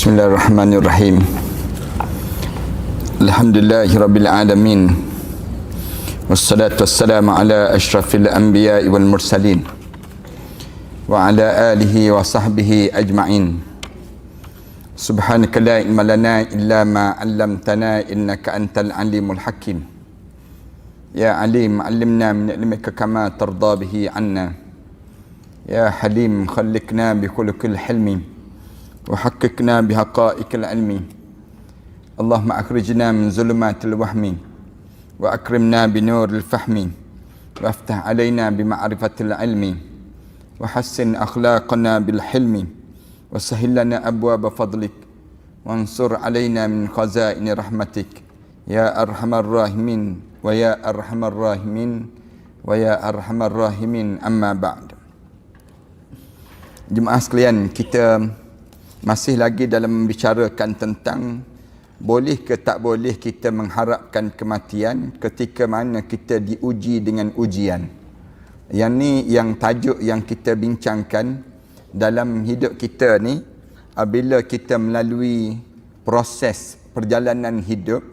Bismillahirrahmanirrahim. Alhamdulillahirabbil alamin. Wassalatu wassalamu ala asyrafil anbiya'i wal mursalin wa ala alihi wa sahbihi ajma'in. Subhanaka la ilma lana illa ma 'allamtana innaka antal alimul hakim. Ya alim 'allimna min ilmika kama tarda bihi 'anna. Ya halim khalliqna bi khuluqil hilmi وحققنا بحقائق العلم اللهم أخرجنا من ظلمات الوهم وأكرمنا بنور الفهم وافتح علينا بمعرفة العلم وحسن أخلاقنا بالحلم وسهل لنا أبواب فضلك وانصر علينا من خزائن رحمتك يا أرحم الراحمين ويا أرحم الراحمين ويا أرحم الراحمين أما بعد. Jemaah sekalian, kita masih lagi dalam membicarakan tentang boleh ke tak boleh kita mengharapkan kematian ketika mana kita diuji dengan ujian. Yang ni yang tajuk yang kita bincangkan dalam hidup kita ni. Apabila kita melalui proses perjalanan hidup,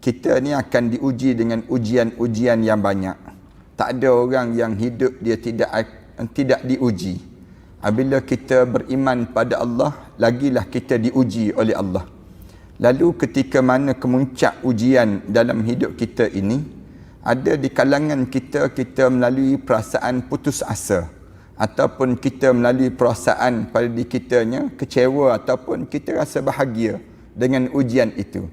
kita ni akan diuji dengan ujian-ujian yang banyak. Tak ada orang yang hidup dia tidak diuji. Apabila kita beriman pada Allah, lagilah kita diuji oleh Allah. Lalu ketika mana kemuncak ujian dalam hidup kita ini, ada di kalangan kita melalui perasaan putus asa, ataupun kita melalui perasaan pada diri kitanya kecewa, ataupun kita rasa bahagia dengan ujian itu.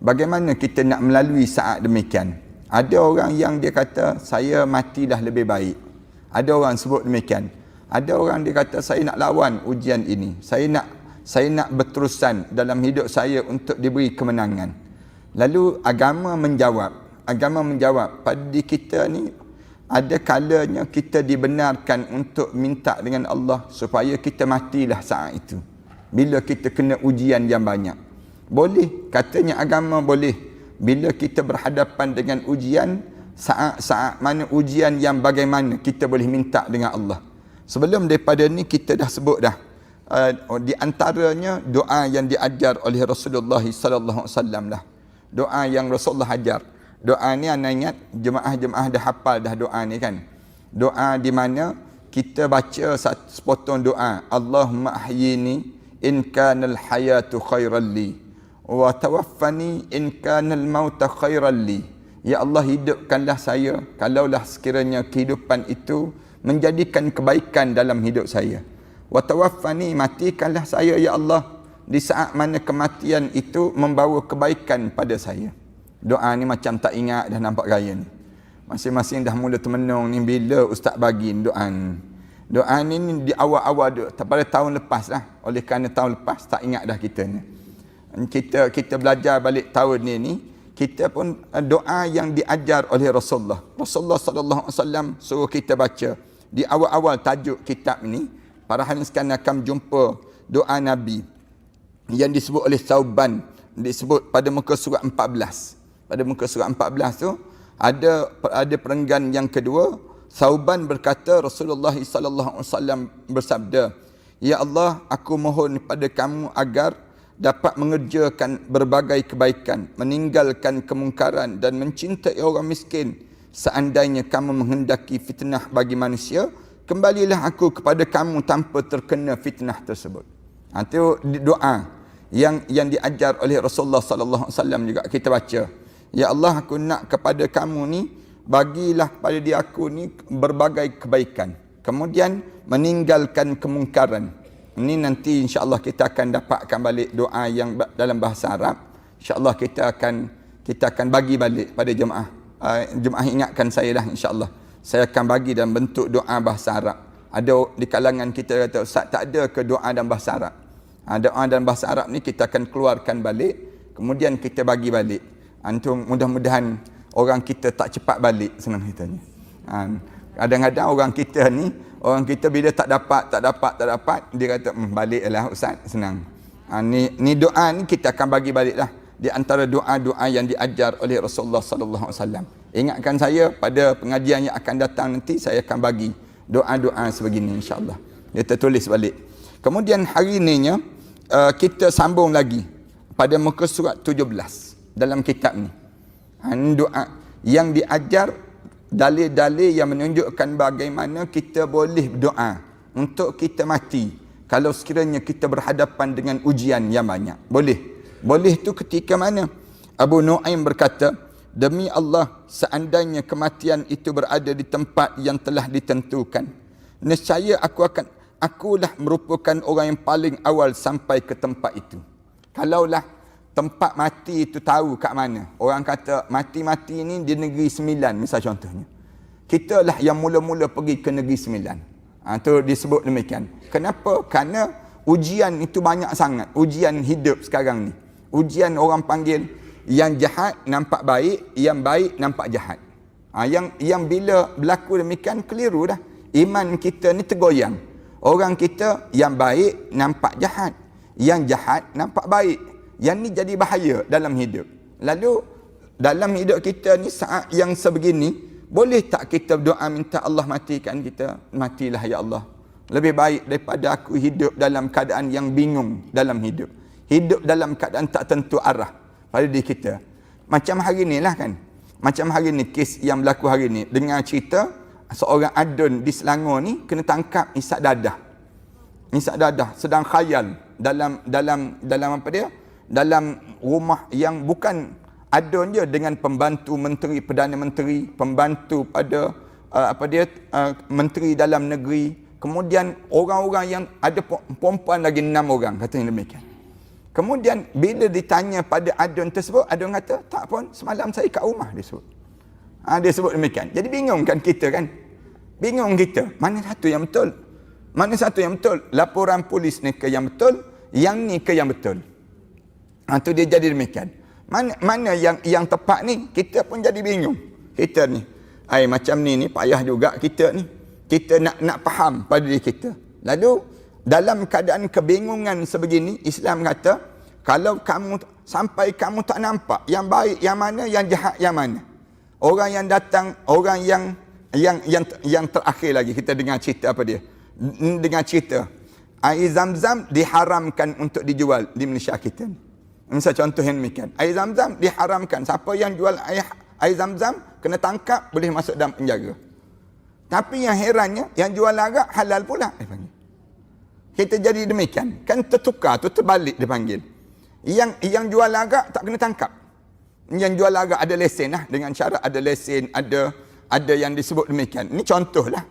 Bagaimana kita nak melalui saat demikian? Ada orang yang dia kata, saya mati dah lebih baik. Ada orang sebut demikian. Ada orang dia kata, saya nak lawan ujian ini. Saya nak berterusan dalam hidup saya untuk diberi kemenangan. Lalu agama menjawab, pada diri kita ni ada kalanya kita dibenarkan untuk minta dengan Allah supaya kita matilah saat itu. Bila kita kena ujian yang banyak. Boleh, katanya agama boleh. Bila kita berhadapan dengan ujian, saat mana ujian yang bagaimana kita boleh minta dengan Allah. Sebelum daripada ni kita dah sebut dah. Di antaranya doa yang diajar oleh Rasulullah sallallahu alaihi wasallam lah. Doa yang Rasulullah ajar. Doa ni anda ingat jemaah-jemaah dah hafal dah doa ni kan. Doa di mana kita baca sepotong doa, Allahumma ahyini in kanal hayatu khairan li wa tawaffani in kanal mauta khairan li. Ya Allah, hidupkanlah saya kalaulah sekiranya kehidupan itu menjadikan kebaikan dalam hidup saya. Wa tawaffani, matikanlah saya ya Allah di saat mana kematian itu membawa kebaikan pada saya. Doa ni macam tak ingat dah nampak gaya ni. Masing-masing dah mula termenung ni bila ustaz bagi doa ni. Doa ni di awal-awal pada tahun lepas lah. Oleh kerana tahun lepas tak ingat dah kita ni. Kita belajar balik tahun ni kita pun doa yang diajar oleh Rasulullah. Rasulullah sallallahu alaihi wasallam suruh kita baca. Di awal-awal tajuk kitab ini, para hadirin sekalian akan jumpa doa Nabi yang disebut oleh Thauban, disebut pada muka surat 14. Pada muka surat 14 tu ada perenggan yang kedua. Thauban berkata, Rasulullah sallallahu alaihi wasallam bersabda, "Ya Allah, aku mohon pada kamu agar dapat mengerjakan berbagai kebaikan, meninggalkan kemungkaran dan mencintai orang miskin. Seandainya kamu menghendaki fitnah bagi manusia, kembalilah aku kepada kamu tanpa terkena fitnah tersebut." Itu doa yang diajar oleh Rasulullah sallallahu alaihi wasallam juga kita baca. Ya Allah, aku nak kepada kamu ni, bagilah pada dia aku ni berbagai kebaikan. Kemudian meninggalkan kemungkaran. Ini nanti insya-Allah kita akan dapatkan balik doa yang dalam bahasa Arab. Insya-Allah kita akan bagi balik pada jemaah. Jemaah ingatkan saya dah insya-Allah. Saya akan bagi dalam bentuk doa bahasa Arab. Ada di kalangan kita kata, "Ustaz, tak ada ke doa dalam bahasa Arab?" Doa dalam bahasa Arab ni kita akan keluarkan balik, kemudian kita bagi balik. Antum mudah-mudahan orang kita tak cepat balik, senang kitanya. Kadang-kadang orang kita bila tak dapat, dia kata, "Baliklah Ustaz, senang." Ni doa ni kita akan bagi baliklah. Di antara doa-doa yang diajar oleh Rasulullah sallallahu alaihi wasallam. Ingatkan saya pada pengajian yang akan datang nanti, saya akan bagi doa-doa sebegini insya-Allah. Dia tertulis balik. Kemudian hari ininya kita sambung lagi pada muka surat 17 dalam kitab ni. Doa yang diajar, dalil-dalil yang menunjukkan bagaimana kita boleh berdoa untuk kita mati kalau sekiranya kita berhadapan dengan ujian yang banyak. Boleh. Boleh tu ketika mana? Abu Nu'aim berkata, demi Allah, seandainya kematian itu berada di tempat yang telah ditentukan, nescaya akulah merupakan orang yang paling awal sampai ke tempat itu. Kalaulah tempat mati itu tahu kat mana. Orang kata mati-mati ni di negeri Sembilan, misal contohnya. Kita lah yang mula-mula pergi ke negeri Sembilan. Itu disebut demikian. Kenapa? Kerana ujian itu banyak sangat. Ujian hidup sekarang ni. Ujian orang panggil yang jahat nampak baik, yang baik nampak jahat. Yang bila berlaku demikian, keliru dah. Iman kita ni tergoyang. Orang kita yang baik nampak jahat, yang jahat nampak baik. Yang ni jadi bahaya dalam hidup. Lalu dalam hidup kita ni saat yang sebegini, boleh tak kita berdoa minta Allah matikan kita? Matilah ya Allah. Lebih baik daripada aku hidup dalam keadaan yang bingung dalam hidup. Hidup dalam keadaan tak tentu arah pada diri kita. Macam hari ni lah kan. Macam hari ni, kes yang berlaku hari ni. Dengar cerita seorang adun di Selangor ni kena tangkap isap dadah. Isap dadah sedang khayal dalam apa dia? Dalam rumah yang bukan adun je, dengan pembantu menteri, Perdana Menteri, pembantu pada menteri dalam negeri. Kemudian orang-orang yang ada perempuan lagi 6 orang, katanya demikian. Kemudian bila ditanya pada adun tersebut, adun kata, tak pun, semalam saya kat rumah, dia sebut. Dia sebut demikian. Jadi bingung kan kita kan? Bingung kita. Mana satu yang betul? Mana satu yang betul? Laporan polis ni ke yang betul? Yang ni ke yang betul? Itu dia jadi demikian. Mana yang tepat ni? Kita pun jadi bingung. Kita ni, macam ni payah juga kita ni. Kita nak faham pada diri kita. Lalu dalam keadaan kebingungan sebegini, Islam kata, kalau kamu sampai kamu tak nampak yang baik yang mana, yang jahat yang mana. Orang yang datang, orang yang terakhir lagi, kita dengar cerita apa dia? Dengar cerita air Zam-Zam diharamkan untuk dijual di Malaysia kita ni. Misal contoh yang demikian. Air Zam-Zam diharamkan. Siapa yang jual air Zam-Zam kena tangkap, boleh masuk dalam penjara. Tapi yang herannya, yang jual arak halal pula dia panggil. Kita jadi demikian. Kan tertukar tu, terbalik dia panggil. Yang jual arak tak kena tangkap. Yang jual arak ada lesen lah. Dengan syarat ada lesen, ada yang disebut demikian. Ini contoh lah.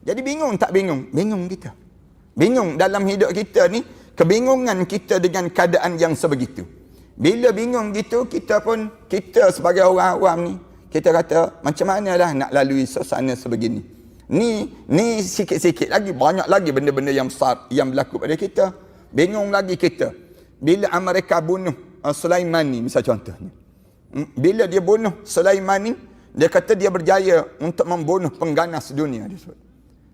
Jadi bingung tak bingung? Bingung kita. Bingung dalam hidup kita ni, kebingungan kita dengan keadaan yang sebegitu. Bila bingung gitu, kita sebagai orang awam ni, kita kata, macam manalah nak lalui suasana sebegini. Ni sikit-sikit lagi, banyak lagi benda-benda yang besar yang berlaku pada kita. Bingung lagi kita. Bila Amerika bunuh Sulaimani, misal contohnya. Bila dia bunuh Sulaimani, dia kata dia berjaya untuk membunuh pengganas dunia. Dia sebut.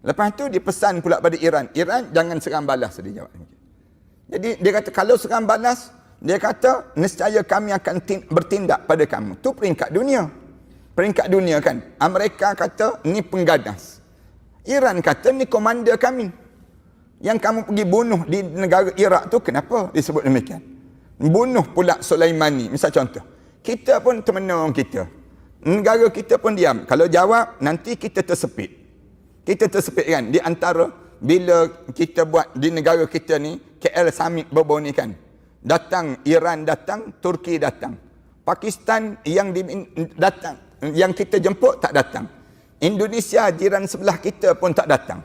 Lepas tu dia pesan pula pada Iran. Iran jangan serang balas, dia jawab. Jadi dia kata kalau serang balas, dia kata nescaya kami akan bertindak pada kamu. Tu peringkat dunia. Peringkat dunia kan. Amerika kata ni pengganas. Iran kata ni komander kami. Yang kamu pergi bunuh di negara Iraq tu kenapa disebut demikian? Bunuh pula Sulaimani. Misal contoh. Kita pun termenung kita. Negara kita pun diam. Kalau jawab, nanti kita tersepit. Kita tersepit kan. Di antara bila kita buat di negara kita ni, KL Summit baru ni kan. Datang, Iran datang, Turki datang. Pakistan yang datang, yang kita jemput tak datang. Indonesia, jiran sebelah kita pun tak datang.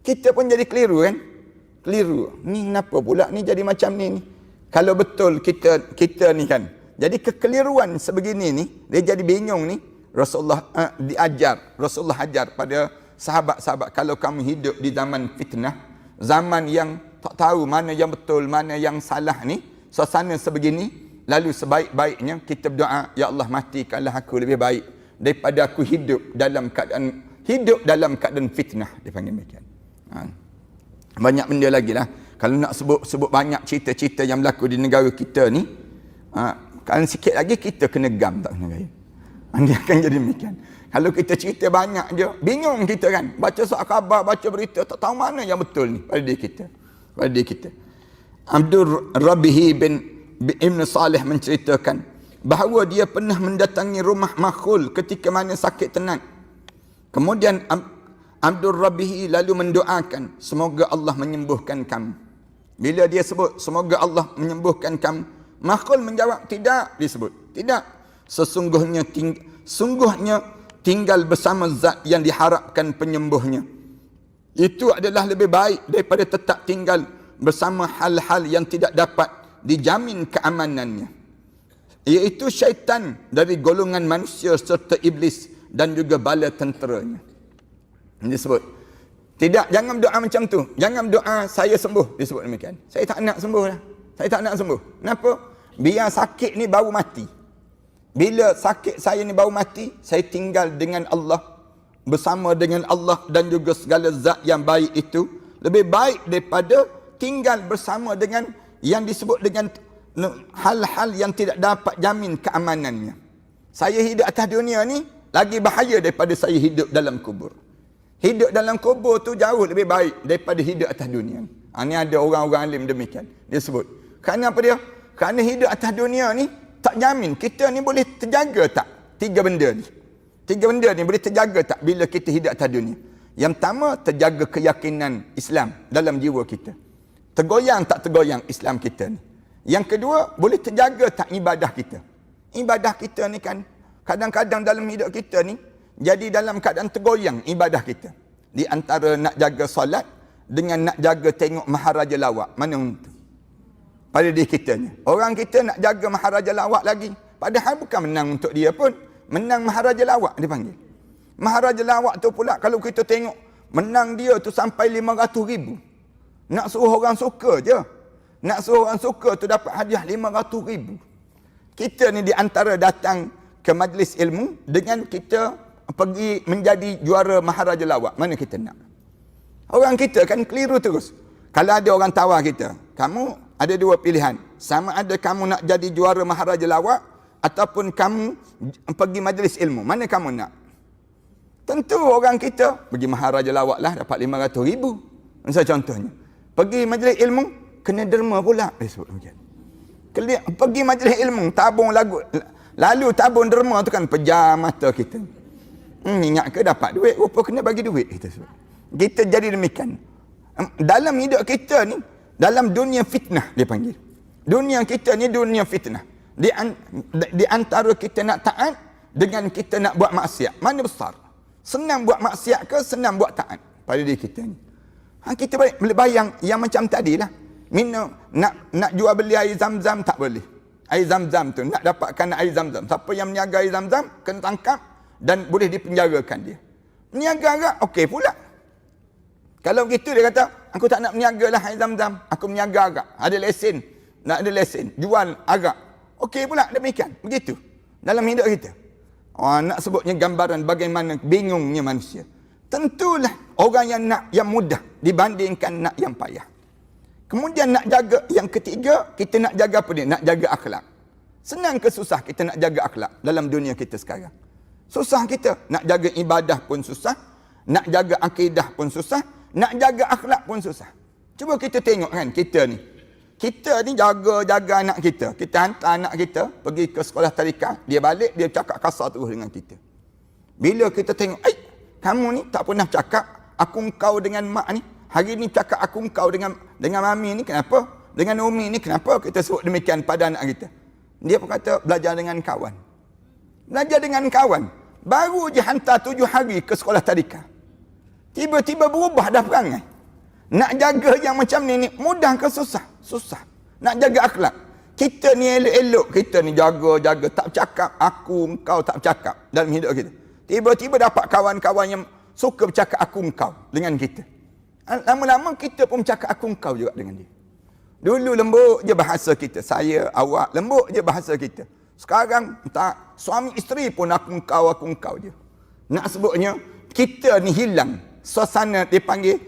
Kita pun jadi keliru kan? Keliru. Ni kenapa pula ni jadi macam ni? Kalau betul kita ni kan. Jadi kekeliruan sebegini ni, dia jadi bingung ni. Rasulullah ajar pada sahabat-sahabat, kalau kamu hidup di zaman fitnah, zaman yang tak tahu mana yang betul, mana yang salah ni, suasana sebegini, lalu sebaik-baiknya kita berdoa, ya Allah matikanlah aku lebih baik daripada aku hidup dalam keadaan fitnah, dia panggil demikian. Banyak benda lagi lah. Kalau nak sebut banyak cerita-cerita yang berlaku di negara kita ni, kalau sikit lagi kita kena gam, tak kena gaya. Dia akan jadi demikian. Kalau kita cerita banyak je, bingung kita kan. Baca surat khabar, baca berita, tak tahu mana yang betul ni pada diri kita. Abdul Rabihi bin Ibn Salih menceritakan bahawa dia pernah mendatangi rumah Makhul ketika mana sakit tenat. Kemudian Abdul Rabihi lalu mendoakan, semoga Allah menyembuhkan kamu. Bila dia sebut, semoga Allah menyembuhkan kamu, Makhul menjawab, tidak, disebut. Tidak. Sesungguhnya tinggal bersama zat yang diharapkan penyembuhnya. Itu adalah lebih baik daripada tetap tinggal bersama hal-hal yang tidak dapat dijamin keamanannya, iaitu syaitan dari golongan manusia serta iblis dan juga bala tenteranya. Disebut, tidak, jangan doa macam tu. Jangan doa saya sembuh, disebut demikian. Saya tak nak sembuh dah. Saya tak nak sembuh. Kenapa? Biar sakit ni baru mati. Bila sakit saya ni baru mati, saya tinggal dengan Allah, bersama dengan Allah dan juga segala zat yang baik itu lebih baik daripada tinggal bersama dengan yang disebut dengan hal-hal yang tidak dapat jamin keamanannya. Saya hidup atas dunia ni lagi bahaya daripada saya hidup dalam kubur. Hidup dalam kubur tu jauh lebih baik daripada hidup atas dunia. Ini ada orang-orang alim demikian. Dia sebut. Kerana apa dia? Kerana hidup atas dunia ni tak jamin kita ni boleh terjaga tak? Tiga benda ni boleh terjaga tak bila kita hidup atas dunia? Yang pertama, terjaga keyakinan Islam dalam jiwa kita. Tergoyang tak tergoyang Islam kita ni. Yang kedua, boleh terjaga tak ibadah kita? Ibadah kita ni kan kadang-kadang dalam hidup kita ni jadi dalam keadaan tergoyang ibadah kita. Di antara nak jaga solat dengan nak jaga tengok maharaja lawak, mana untuk pada diri kita ni. Orang kita nak jaga maharaja lawak lagi, padahal bukan menang untuk dia pun, menang maharaja lawak dia panggil. Maharaja lawak tu pula kalau kita tengok menang dia tu sampai 500,000. Nak suruh orang suka je. Nak suruh orang suka tu dapat hadiah 500,000. Kita ni di antara datang ke majlis ilmu dengan kita pergi menjadi juara maharaja lawak. Mana kita nak? Orang kita kan keliru terus. Kalau ada orang tawar kita, kamu ada dua pilihan. Sama ada kamu nak jadi juara maharaja lawak ataupun kamu pergi majlis ilmu. Mana kamu nak? Tentu orang kita pergi maharaja lawak lah, dapat 500,000. Misalnya contohnya. Pergi majlis ilmu, kena derma pula. Pergi majlis ilmu, tabung lagu. Lalu tabung derma tu kan pejam mata kita. Ingat ke dapat duit? Rupa kena bagi duit. Kita jadi demikian. Dalam hidup kita ni, dalam dunia fitnah dia panggil. Dunia kita ni dunia fitnah. Di antara kita nak taat dengan kita nak buat maksiat. Mana besar? Senang buat maksiat ke senang buat taat pada diri kita ni? Kita boleh bayang yang macam tadi lah. Minum, nak jual beli air zam-zam tak boleh. Air zam-zam tu, nak dapatkan air zam-zam. Siapa yang meniaga air zam-zam, kena tangkap dan boleh dipenjarakan dia. Meniaga agak, okey pula. Kalau begitu dia kata, aku tak nak meniaga lah air zam-zam. Aku meniaga agak. Ada lesen. Nak ada lesen. Jual agak. Okey pula, demikian. Begitu. Dalam hidup kita. Nak sebutnya gambaran bagaimana bingungnya manusia. Tentulah orang yang nak yang mudah dibandingkan nak yang payah. Kemudian nak jaga yang ketiga, kita nak jaga apa dia? Nak jaga akhlak. Senang ke susah kita nak jaga akhlak dalam dunia kita sekarang? Susah kita. Nak jaga ibadah pun susah, nak jaga akidah pun susah, nak jaga akhlak pun susah. Cuba kita tengok kan kita ni. Kita ni jaga anak kita. Kita hantar anak kita pergi ke sekolah tadika, dia balik dia cakap kasar terus dengan kita. Bila kita tengok, kamu ni tak pernah cakap aku engkau dengan mak ni. Hari ni cakap aku engkau dengan mami ni, kenapa? Dengan umi ni, kenapa kita sebut demikian pada anak kita? Dia pun kata, belajar dengan kawan. Belajar dengan kawan. Baru je hantar 7 hari ke sekolah tadika. Tiba-tiba berubah dah perangai. Nak jaga yang macam ni mudah ke susah? Susah. Nak jaga akhlak. Kita ni elok-elok, kita ni jaga, tak cakap aku, engkau, tak cakap dalam hidup kita. Tiba-tiba dapat kawan-kawan yang suka bercakap aku, engkau dengan kita. Lama-lama kita pun bercakap aku, engkau juga dengan dia. Dulu lembut je bahasa kita. Saya, awak, lembut je bahasa kita. Sekarang tak, suami isteri pun aku, engkau je. Nak sebutnya, kita ni hilang. Suasana dipanggil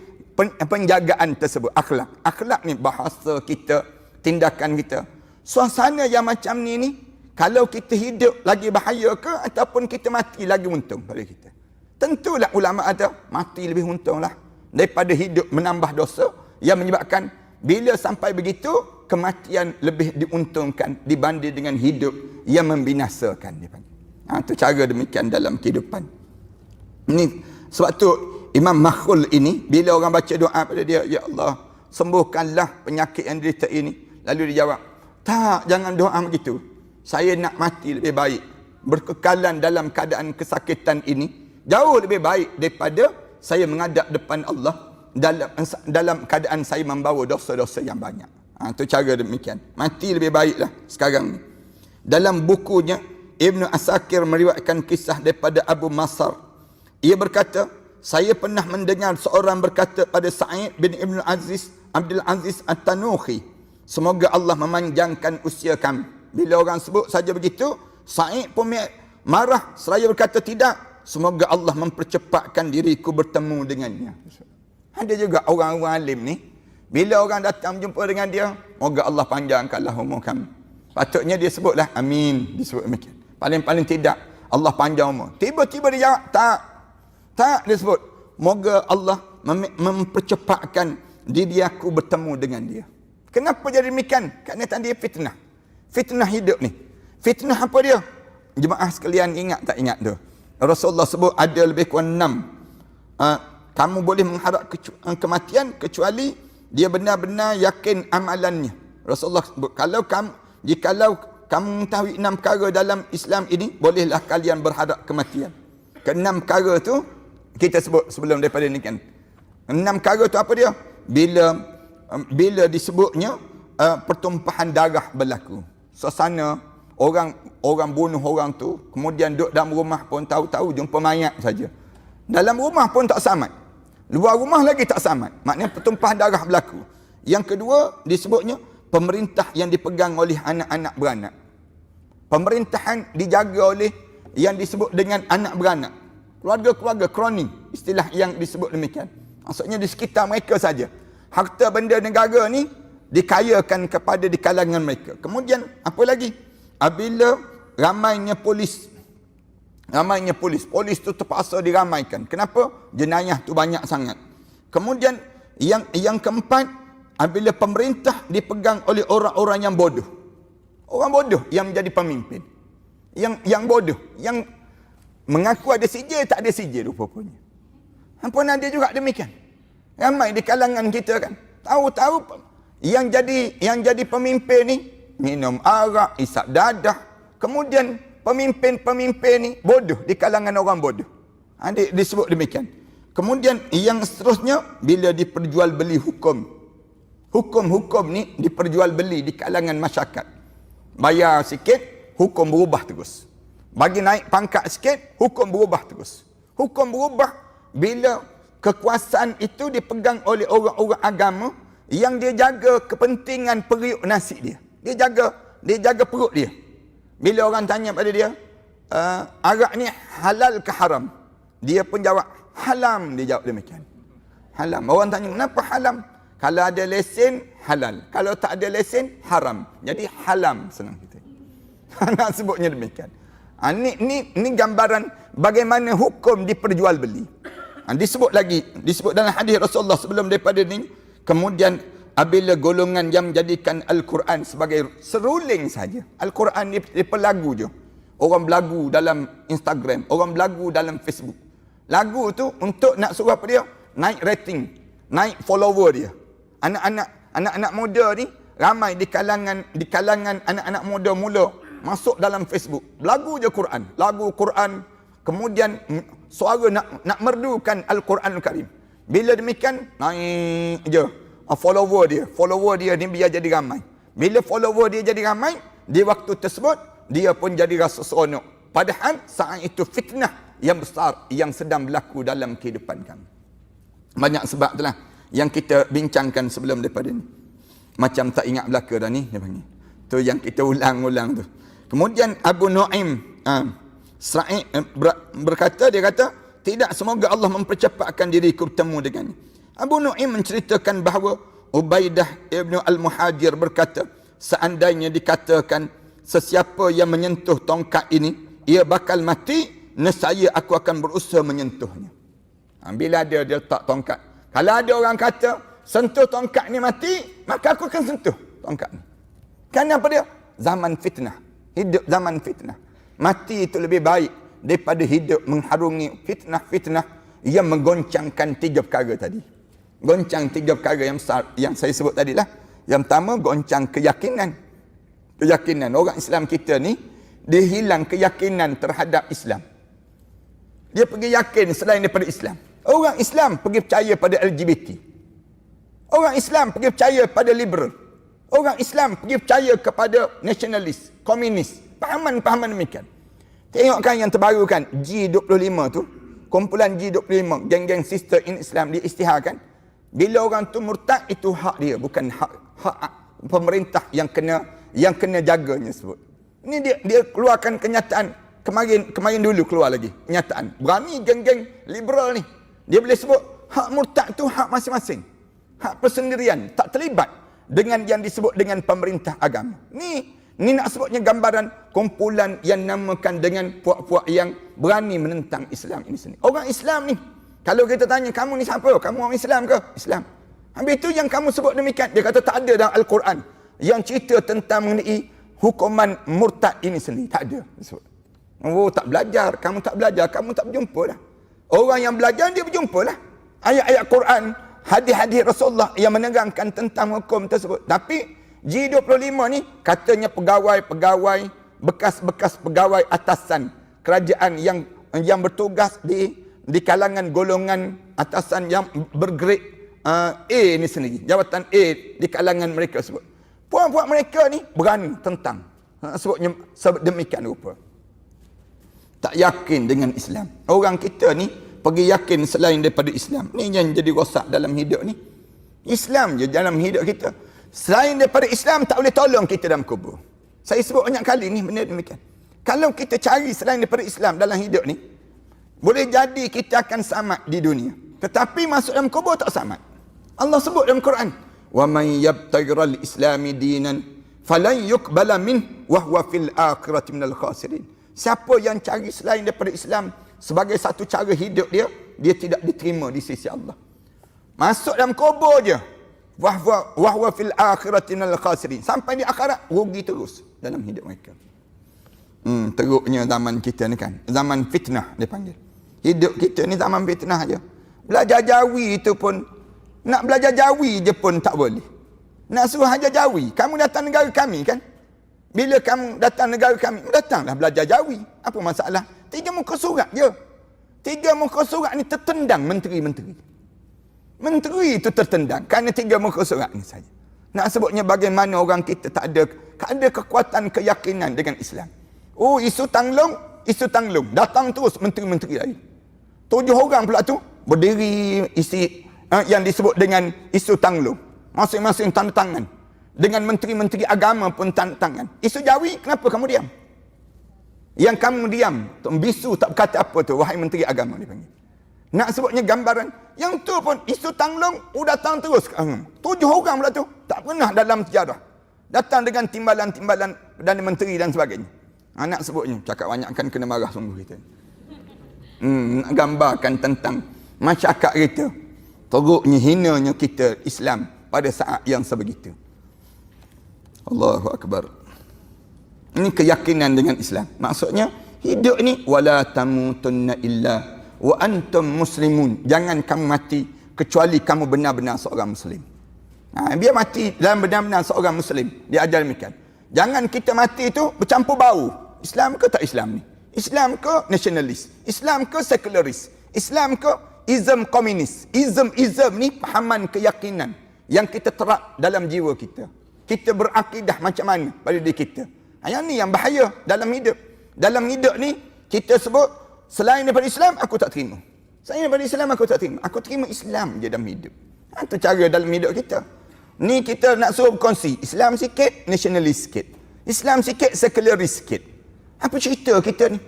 penjagaan tersebut. Akhlak. Akhlak ni bahasa kita, tindakan kita. Suasana yang macam ni, kalau kita hidup lagi bahaya ke ataupun kita mati lagi untung pada kita. Tentulah ulama ada mati lebih untung lah daripada hidup menambah dosa yang menyebabkan Bila sampai begitu, kematian lebih diuntungkan dibanding dengan hidup yang membinasakan. Dia panggil. Itu cara demikian dalam kehidupan. Ini sebab tu Imam Makhul ini, bila orang baca doa pada dia, ya Allah, sembuhkanlah penyakit yang derita ini. Lalu dia jawab, tak, jangan doa begitu. Saya nak mati lebih baik. Berkekalan dalam keadaan kesakitan ini jauh lebih baik daripada saya menghadap depan Allah dalam keadaan saya membawa dosa-dosa yang banyak. Itu cara demikian. Mati lebih baiklah sekarang ni. Dalam bukunya, Ibn Asakir meriwayatkan kisah daripada Abu Masar. Ia berkata, saya pernah mendengar seorang berkata pada Sa'id bin Ibn Abdul Aziz At-Tanuhi, semoga Allah memanjangkan usia kami. Bila orang sebut saja begitu, Sa'id pun marah seraya berkata, tidak, semoga Allah mempercepatkan diriku bertemu dengannya. Ada juga orang-orang alim ni, bila orang datang jumpa dengan dia, moga Allah panjangkanlah umur kami. Patutnya dia sebutlah amin, disebut demikian. Paling-paling tidak, Allah panjang umur. Tiba-tiba dia jawab, tak dia sebut, moga Allah mempercepatkan diri aku bertemu dengan dia. Kenapa jadi demikian? Kerana tadi fitnah. Fitnah hidup ni. Fitnah apa dia? Jemaah sekalian, ingat tak ingat tu? Rasulullah sebut ada lebih kurang 6. Kamu boleh mengharap kematian kecuali dia benar-benar yakin amalannya. Rasulullah sebut, jikalau kamu mengetahui 6 perkara dalam Islam ini, bolehlah kalian berharap kematian. Ke-6 perkara tu kita sebut sebelum daripada ni kan. 6 perkara tu apa dia? Bila disebutnya pertumpahan darah berlaku. Suasana orang bunuh orang tu, kemudian duduk dalam rumah pun tahu-tahu jumpa mayat saja. Dalam rumah pun tak selamat. Luar rumah lagi tak selamat. Maknanya pertumpahan darah berlaku. Yang kedua disebutnya pemerintah yang dipegang oleh anak-anak beranak. Pemerintahan dijaga oleh yang disebut dengan anak beranak. Keluarga-keluarga kroni, istilah yang disebut demikian. Maksudnya di sekitar mereka saja. Harta benda negara ni dikayakan kepada di kalangan mereka. Kemudian apa lagi? Apabila ramainya polis tu terpaksa diramaikan. Kenapa? Jenayah tu banyak sangat. Kemudian yang keempat, apabila pemerintah dipegang oleh orang-orang yang bodoh. Orang bodoh yang menjadi pemimpin. Yang bodoh, yang mengaku ada sijil, tak ada sijil rupanya. Ampun, ada juga demikian. Ramai di kalangan kita kan. Tahu-tahu yang jadi pemimpin ni minum arak, isap dadah. Kemudian pemimpin ni bodoh di kalangan orang bodoh. Disebut demikian. Kemudian yang seterusnya, bila diperjualbeli hukum ni diperjualbeli di kalangan masyarakat. Bayar sikit, hukum berubah terus. Bagi naik pangkat sikit, hukum berubah terus. Hukum berubah bila kekuasaan itu dipegang oleh orang-orang agama yang dia jaga kepentingan periuk nasi dia. Dia jaga perut dia. Bila orang tanya pada dia, arak ni halal ke haram? Dia pun jawab, haram. Dia jawab demikian. Haram. Orang tanya, kenapa haram? Kalau ada lesen, halal. Kalau tak ada lesen, haram. Jadi haram, senang kita. Nak sebutnya demikian. Ini gambaran bagaimana hukum diperjualbeli. Disebut dalam hadis Rasulullah sebelum daripada ni. Kemudian apabila golongan yang menjadikan Al-Quran sebagai seruling saja. Al-Quran ni pelagu je. Orang belagu dalam Instagram, orang belagu dalam Facebook. Lagu tu untuk nak suruh apa dia? Naik rating, naik follower dia. Anak-anak muda ni ramai di kalangan anak-anak muda mula masuk dalam Facebook. Lagu je Quran, lagu Quran. Kemudian suara nak merdukan Al-Quranul Karim. Bila demikian, naik je follower dia ni biar jadi ramai. Bila follower dia jadi ramai, di waktu tersebut dia pun jadi rasa seronok. Padahal saat itu fitnah yang besar yang sedang berlaku dalam kehidupan kami. Banyak sebab itulah yang kita bincangkan sebelum daripada ni. Macam tak ingat belaka dah ni, dia panggil. Tu yang kita ulang-ulang tu. Kemudian Abu Nu'aim Sa'id berkata, dia kata, tidak, semoga Allah mempercepatkan diriku bertemu dengannya. Abu Nu'aim menceritakan bahawa Ubaidah ibn al-Muhajir berkata, seandainya dikatakan sesiapa yang menyentuh tongkat ini, ia bakal mati, nescaya aku akan berusaha menyentuhnya. Bila dia letak tongkat. Kalau ada orang kata, sentuh tongkat ni mati, maka aku akan sentuh tongkat ni. Kenapa dia? Zaman fitnah. Hidup zaman fitnah. Mati itu lebih baik daripada hidup mengharungi fitnah-fitnah yang menggoncangkan 3 perkara tadi. Goncang 3 perkara yang saya sebut tadi lah. Yang pertama, goncang keyakinan. Keyakinan. Orang Islam kita ni, dia hilang keyakinan terhadap Islam. Dia pergi yakin selain daripada Islam. Orang Islam pergi percaya pada LGBT. Orang Islam pergi percaya pada liberal. Orang Islam pergi percaya kepada nasionalis, komunis. Pahaman-pahaman demikian. Tengokkan yang terbaru kan, G25 tu. Kumpulan G25, geng-geng sister in Islam, dia isytiharkan. Bila orang tu murtad, itu hak dia. Bukan hak pemerintah yang kena jaganya sebut. Ini dia keluarkan kenyataan. Kemarin dulu keluar lagi kenyataan. Berani geng-geng liberal ni. Dia boleh sebut hak murtad tu hak masing-masing. Hak persendirian, tak terlibat dengan yang disebut dengan pemerintah agama. Ni nak sebutnya gambaran kumpulan yang namakan dengan puak-puak yang berani menentang Islam ini sendiri. Orang Islam ni, kalau kita tanya, kamu ni siapa? Kamu orang Islam ke? Islam. Habis itu yang kamu sebut demikian, dia kata tak ada dalam Al-Quran yang cerita tentang mengenai hukuman murtad ini sendiri. Tak ada. Oh, tak belajar. Kamu tak belajar, kamu tak berjumpa lah. Orang yang belajar, dia berjumpa lah. Ayat-ayat Quran, hadis-hadis Rasulullah yang menerangkan tentang hukum tersebut. Tapi G25 ni katanya pegawai-pegawai, bekas-bekas pegawai atasan kerajaan yang bertugas di kalangan golongan atasan yang bergrade A ni sendiri. Jawatan A di kalangan mereka sebut. Puak-puak mereka ni berani tentang. Sebutnya demikian rupa. Tak yakin dengan Islam. Orang kita ni pergi yakin selain daripada Islam. Ni yang jadi rosak dalam hidup ni. Islam je dalam hidup kita. Selain daripada Islam tak boleh tolong kita dalam kubur. Saya sebut banyak kali ni benda demikian. Kalau kita cari selain daripada Islam dalam hidup ni, boleh jadi kita akan selamat di dunia. Tetapi masuk dalam kubur tak selamat. Allah sebut dalam Quran, "Wa man yabtaghiral islami dinan falan yuqbala min wa huwa fil akhirati minal khasirin." Siapa yang cari selain daripada Islam sebagai satu cara hidup dia tidak diterima di sisi Allah. Masuk dalam kubur je. Wa huwa fil akhirati minal khasirin. Sampai di akhirat rugi terus dalam hidup mereka. Teruknya zaman kita ni kan. Zaman fitnah dia panggil. Hidup kita ni zaman fitnah je. Belajar Jawi itu pun, nak belajar Jawi je pun tak boleh. Nak suruh ajar Jawi. Kamu datang negara kami kan? Bila kamu datang negara kami, datanglah belajar Jawi. Apa masalah? 3 muka surat je. 3 muka surat ni tertendang menteri-menteri. Menteri itu tertendang kerana 3 muka surat ni saja. Nak sebutnya bagaimana orang kita tak ada kekuatan keyakinan dengan Islam. Oh, isu tanglung. Datang terus menteri-menteri lain. 7 orang pula tu berdiri isi yang disebut dengan isu tanglung. Masing-masing tanda tangan. Dengan menteri-menteri agama pun tanda tangan. Isu Jawi, kenapa kamu diam? Yang kamu diam, bisu tak berkata apa tu, wahai menteri agama dipanggil. Nak sebutnya gambaran. Yang tu pun isu tanglung, datang terus. 7 orang pula tu, tak pernah dalam sejarah. Datang dengan timbalan-timbalan Perdana Menteri dan sebagainya. Nak sebutnya, cakap banyak kan kena marah sungguh kita. Nak gambarkan tentang masyarakat kita. Teruknya, hinanya kita Islam pada saat yang sebegitu. Allahu Akbar. Ini keyakinan dengan Islam. Maksudnya, hidup ni, wala tamutunna illa wa antum muslimun. Jangan kamu mati kecuali kamu benar-benar seorang Muslim. Biar mati dalam benar-benar seorang Muslim. Dia ajar demikian. Jangan kita mati itu bercampur bau. Islam ke tak Islam ni? Islam ke nasionalis? Islam ke sekularis? Islam ke ism komunis? Ism ni pahaman keyakinan yang kita terap dalam jiwa kita. Kita berakidah macam mana pada diri kita. Yang ni yang bahaya dalam hidup. Dalam hidup ni, kita sebut, selain daripada Islam, aku tak terima. Selain daripada Islam, aku tak terima. Aku terima Islam je dalam hidup. Itu cara dalam hidup kita. Ni kita nak suruh berkongsi. Islam sikit, nasionalis sikit. Islam sikit, sekularis sikit. Apa cerita kita ni?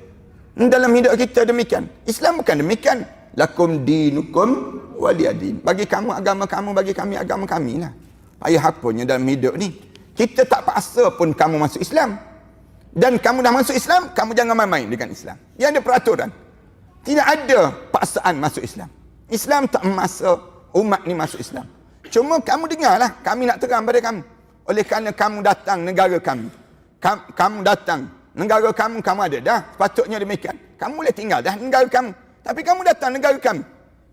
Dalam hidup kita demikian. Islam bukan demikian. Lakum dinukum waliyadin. Bagi kamu agama kamu, bagi kami agama kami lah. Payah apanya dalam hidup ni. Kita tak paksa pun kamu masuk Islam. Dan kamu dah masuk Islam, kamu jangan main-main dengan Islam. Dia ada peraturan. Tidak ada paksaan masuk Islam. Islam tak memaksa umat ni masuk Islam. Cuma kamu dengarlah, kami nak terang pada kamu. Oleh kerana kamu datang negara kami. Kamu datang negara kamu ada dah. Sepatutnya demikian. Kamu boleh tinggal dah negara kamu. Tapi kamu datang negara kami.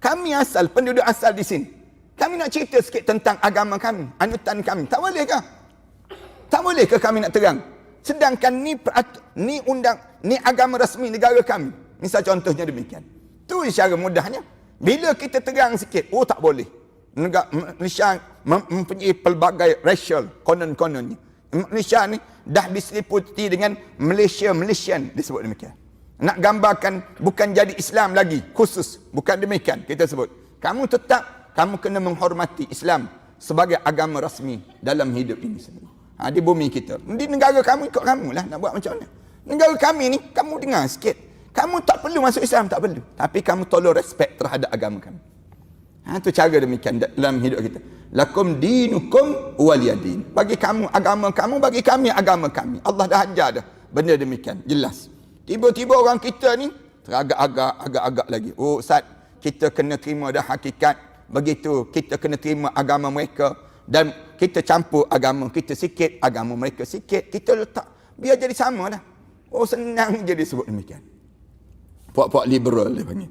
Kami asal, penduduk asal di sini. Kami nak cerita sikit tentang agama kami, anutan kami. Tak boleh ke? Tak boleh ke kami nak terang? Sedangkan ni agama rasmi negara kami. Misal contohnya demikian. Tu secara mudahnya. Bila kita terang sikit, oh tak boleh. Malaysia mempunyai pelbagai racial, konon-kononnya. Malaysia ni dah diseliputi dengan Malaysian disebut demikian. Nak gambarkan bukan jadi Islam lagi, khusus. Bukan demikian kita sebut. Kamu tetap, kamu kena menghormati Islam sebagai agama rasmi dalam hidup ini sendiri. Di bumi kita. Di negara kamu ikut kamu lah, nak buat macam mana. Negara kami ni, kamu dengar sikit. Kamu tak perlu masuk Islam, tak perlu. Tapi kamu tolong respect terhadap agama kami. Itu cara demikian dalam hidup kita. Lakum dinukum waliyadin. Bagi kamu agama kamu, bagi kami agama kami. Allah dah ajar dah benda demikian, jelas. Tiba-tiba orang kita ni teragak-agak lagi. Oh Ustaz, kita kena terima dah hakikat. Begitu kita kena terima agama mereka. Dan kita campur agama kita sikit, agama mereka sikit. Kita letak, biar jadi sama dah. Oh senang je disebut demikian. Puak-puak liberal dia panggil.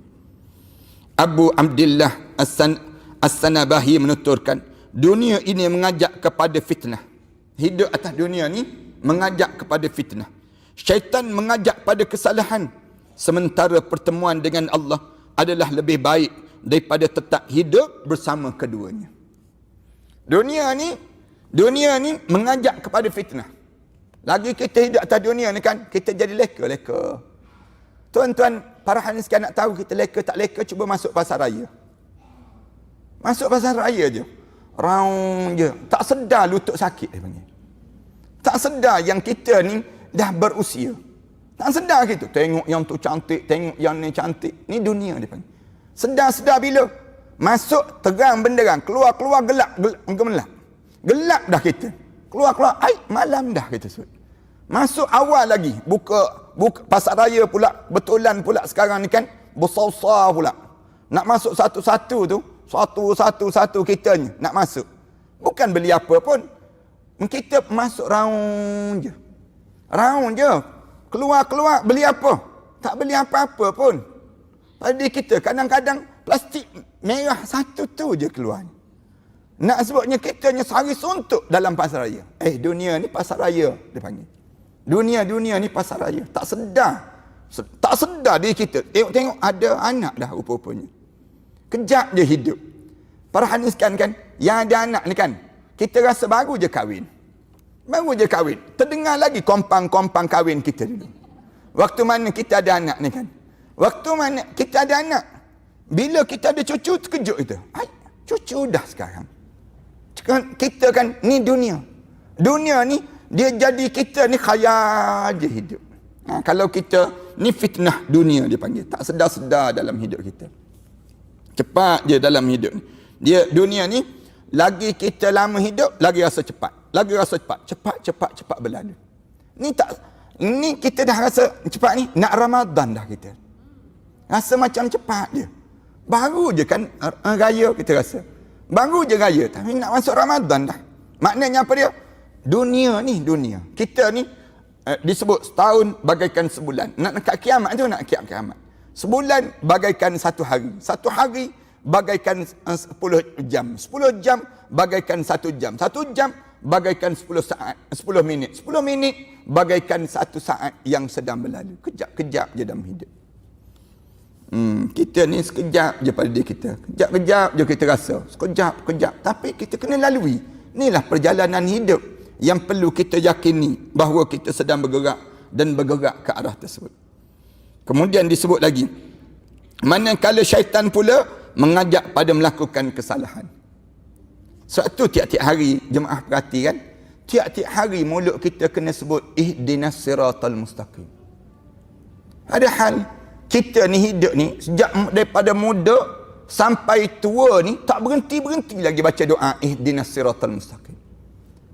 Abu Abdillah As-Sanabahi menuturkan, dunia ini mengajak kepada fitnah. Hidup atas dunia ni mengajak kepada fitnah. Syaitan mengajak pada kesalahan. Sementara pertemuan dengan Allah adalah lebih baik daripada tetap hidup bersama keduanya. Dunia ni mengajak kepada fitnah. Lagi kita hidup atas dunia ni kan, kita jadi leka. Tuan-tuan, para haniskan nak tahu kita leka tak leka, cuba masuk pasar raya. Masuk pasar raya je. Round je. Tak sedar lutut sakit dia panggil. Tak sedar yang kita ni dah berusia. Tak sedar gitu. Tengok yang tu cantik, tengok yang ni cantik. Ni dunia dia panggil. Sedar bila? Masuk terang benderang, keluar gelap gemelap. Gelap dah kita. Keluar malam dah kita sebut. Masuk awal lagi, buka pasar raya pula, betulan pula sekarang ni kan, besar-besar pula. Nak masuk satu-satu tu, satu-satu kitanya nak masuk. Bukan beli apa pun. Kita masuk round je. Keluar beli apa? Tak beli apa-apa pun. Pada kita kadang-kadang plastik merah satu tu je keluar. Nak sebutnya kitanya sari suntuk dalam pasar raya. Dunia ni pasar raya dia panggil. Dunia ni pasar raya. Tak sedar diri kita. Tengok ada anak dah rupa-rupanya. Kejap je hidup. Para haniskan kan, yang ada anak ni kan, kita rasa baru je kahwin. Terdengar lagi kompang-kompang kahwin kita dulu. Waktu mana kita ada anak ni kan. Waktu mana kita ada anak. Bila kita ada cucu, terkejut kita. Cucu dah sekarang. Kita kan, ni dunia. Dunia ni, dia jadi kita ni khayal je hidup. Kalau kita, ni fitnah dunia dia panggil. Tak sedar-sedar dalam hidup kita. Cepat je dalam hidup ni. Dunia ni, lagi kita lama hidup, lagi rasa cepat. Cepat berlalu. Ni kita dah rasa cepat ni, nak Ramadan dah kita. Rasa macam cepat je. Baru je kan raya kita rasa. Baru je raya, tapi nak masuk Ramadan dah. Maknanya apa dia? Dunia. Kita ni disebut setahun bagaikan sebulan. Nak dekat kiamat tu, nak kiamat. Sebulan bagaikan satu hari. Satu hari bagaikan 10 jam. 10 jam bagaikan 1 jam. 1 jam bagaikan 10 saat. 10 minit. 10 minit bagaikan 1 saat yang sedang berlalu. Kejap-kejap je dalam hidup. Kita ni sekejap je pada diri kita. Kejap-kejap je kita rasa. Sekejap. Tapi kita kena lalui. Inilah perjalanan hidup yang perlu kita yakini bahawa kita sedang bergerak dan bergerak ke arah tersebut. Kemudian disebut lagi, manakala syaitan pula mengajak pada melakukan kesalahan. Sebab tu tiap-tiap hari jemaah perhatikan, tiap-tiap hari mulut kita kena sebut ihdinas siratal mustaqim. Padahal kita ni hidup ni sejak daripada muda sampai tua ni tak berhenti lagi baca doa ihdinas siratal mustaqim.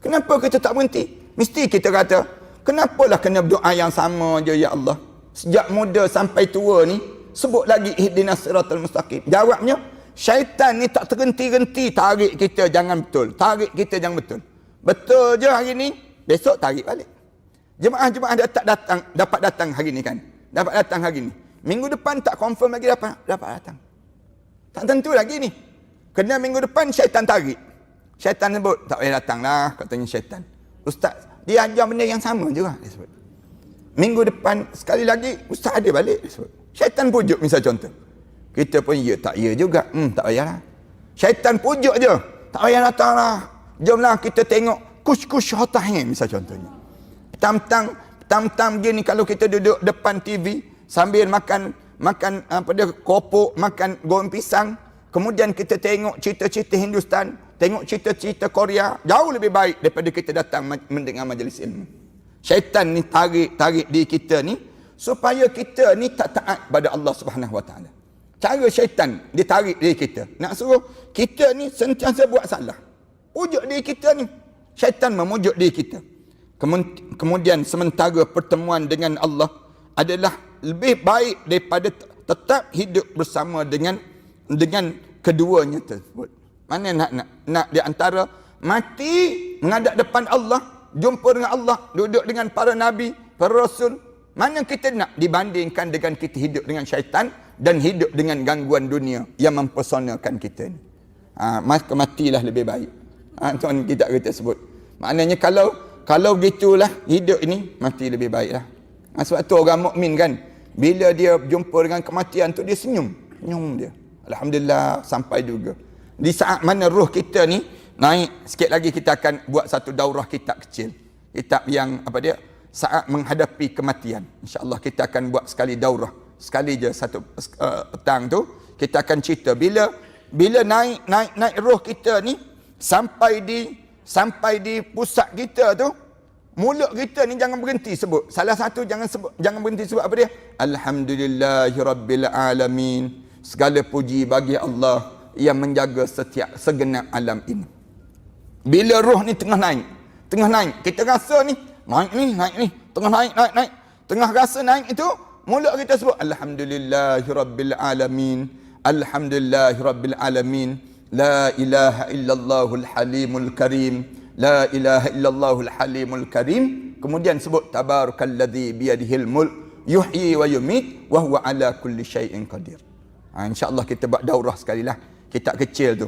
Kenapa kita tak berhenti? Mesti kita kata, kenapalah kena berdoa yang sama je ya Allah? Sejak muda sampai tua ni sebut lagi ihdinas siratal mustaqim. Jawabnya, Syaitan ni tak terhenti-henti tarik kita jangan betul. Tarik kita jangan betul. Betul je hari ni, besok tarik balik. Jemaah-jemaah dapat datang hari ni kan. Dapat datang hari ni. Minggu depan tak confirm lagi dapat datang. Tak tentu lagi ni. Kena minggu depan syaitan tarik. Syaitan sebut, tak payah datang lah, katanya syaitan. Ustaz, dia ajar benda yang sama juga, dia sebut. Minggu depan, sekali lagi, ustaz ada balik, dia sebut. Syaitan pujuk, misal contoh. Kita pun, ya tak ya juga, tak payahlah. Syaitan pujuk je, tak payah datang lah. Jomlah kita tengok, kush-kush hotahin, misal contohnya. Tam-tam gini, kalau kita duduk depan TV, sambil makan apa dia, kopok, makan goreng pisang, kemudian kita tengok cerita-cerita Hindustan, tengok cerita-cerita Korea, jauh lebih baik daripada kita datang mendengar majlis ilmu. Syaitan ni tarik diri kita ni supaya kita ni tak taat pada Allah Subhanahu Wa Taala. Cara syaitan dia tarik diri kita, nak suruh kita ni sentiasa buat salah. Pujuk diri kita ni. Syaitan memujuk diri kita. Kemudian sementara pertemuan dengan Allah adalah lebih baik daripada tetap hidup bersama dengan keduanya tersebut. Mana nak di antara mati menghadap depan Allah, jumpa dengan Allah, duduk dengan para nabi, para rasul. Mana kita nak dibandingkan dengan kita hidup dengan syaitan dan hidup dengan gangguan dunia yang mempersonakan kita ni. Maka matilah lebih baik. Tuan kita sebut. Maknanya kalau gitulah hidup ini, mati lebih baiklah. Sebab tu orang mukmin kan, bila dia jumpa dengan kematian tu dia senyum dia. Alhamdulillah sampai juga. Di saat mana roh kita ni naik, sikit lagi kita akan buat satu daurah kitab kecil. Kitab yang apa dia? Saat menghadapi kematian. InsyaAllah kita akan buat sekali daurah. Sekali je satu petang tu kita akan cerita bila naik roh kita ni sampai di pusat kita tu, mulut kita ni jangan berhenti sebut. Salah satu jangan berhenti sebut apa dia? Alhamdulillahirabbil alamin. Segala puji bagi Allah yang menjaga setiap segenap alam ini. Bila roh ni tengah naik, kita rasa ni naik ni, tengah naik. Tengah rasa naik itu, mulut kita sebut Alhamdulillahirabbil alamin. Alhamdulillahirabbil alamin. La ilaha illallahul halimul karim. La ilaha illallahul halimul karim. Kemudian sebut tabarakalladzi biyadihil mulk yuhyi wa yumit wa huwa ala kulli syai'in qadir. InsyaAllah kita buat daurah sekali lah. Kitab kecil tu.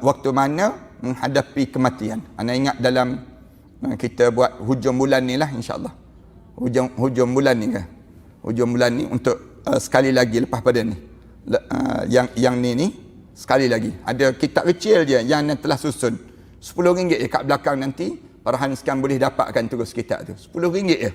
Waktu mana menghadapi kematian. Anda ingat dalam kita buat hujung bulan ni lah insyaAllah. Hujung bulan ni kan. Hujung bulan ni untuk sekali lagi lepas pada ni. Yang ni sekali lagi. Ada kitab kecil je yang telah susun. RM10 je kat belakang nanti. Parahan sekarang boleh dapatkan terus kitab tu. RM10 je.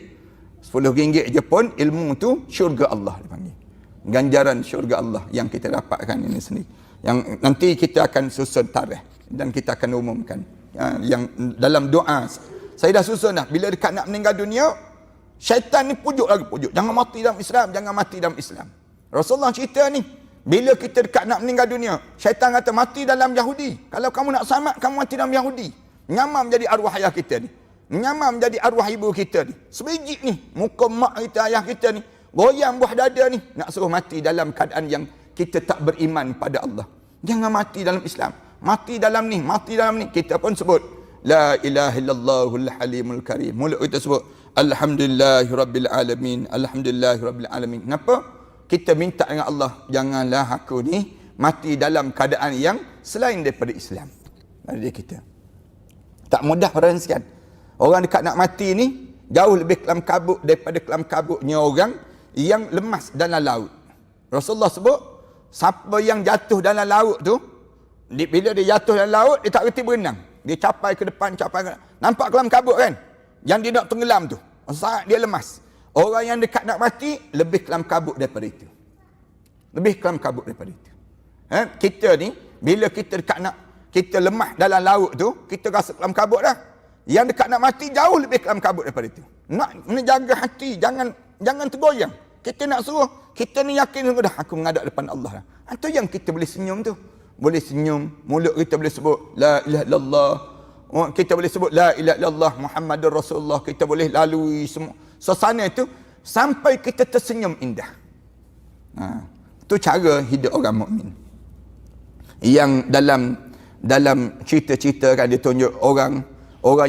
RM10 je pun ilmu tu syurga Allah dipanggil. Ganjaran syurga Allah yang kita dapatkan ini sendiri. Yang nanti kita akan susun tarikh dan kita akan umumkan. Yang dalam doa saya dah susun dah. Bila dekat nak meninggal dunia, syaitan ni pujuk. Jangan mati dalam Islam. Rasulullah cerita ni, bila kita dekat nak meninggal dunia, syaitan kata mati dalam Yahudi. Kalau kamu nak selamat, kamu mati dalam Yahudi. Menyamar menjadi arwah ayah kita ni. Menyamar menjadi arwah ibu kita ni. Sebiji ni, muka mak kita, ayah kita ni. Goyang buah dada ni. Nak suruh mati dalam keadaan yang kita tak beriman pada Allah. Jangan mati dalam Islam. Mati dalam ni. Kita pun sebut. La ilaha illallahul halimul karim. Mulut kita sebut. Alhamdulillahirabbil alamin. Alhamdulillahirabbil alamin. Kenapa? Kita minta dengan Allah. Janganlah aku ni mati dalam keadaan yang selain daripada Islam. Dari kita. Tak mudah orang sekian. Orang dekat nak mati ni jauh lebih kelam kabut daripada kelam kabutnya orang yang lemas dalam laut. Rasulullah sebut, siapa yang jatuh dalam laut tu, bila dia jatuh dalam laut, dia tak reti berenang. Dia capai ke depan. Nampak kelam kabut kan? Yang dia nak tenggelam tu. Saat dia lemas. Orang yang dekat nak mati, lebih kelam kabut daripada itu. Kita ni, bila kita dekat kita lemah dalam laut tu, kita rasa kelam kabut dah. Yang dekat nak mati, jauh lebih kelam kabut daripada itu. Nak menjaga hati, jangan tergoyang. Kita nak suruh, kita ni yakin dah aku menghadap depan Allah. Itu yang kita boleh senyum tu. Boleh senyum, mulut kita boleh sebut la ilaha illallah. Kita boleh sebut la ilaha illallah Muhammadur Rasulullah. Kita boleh lalui semua suasana itu sampai kita tersenyum indah. Itu cara hidup orang mukmin. yang dalam cerita-cerita kan dia tunjuk orang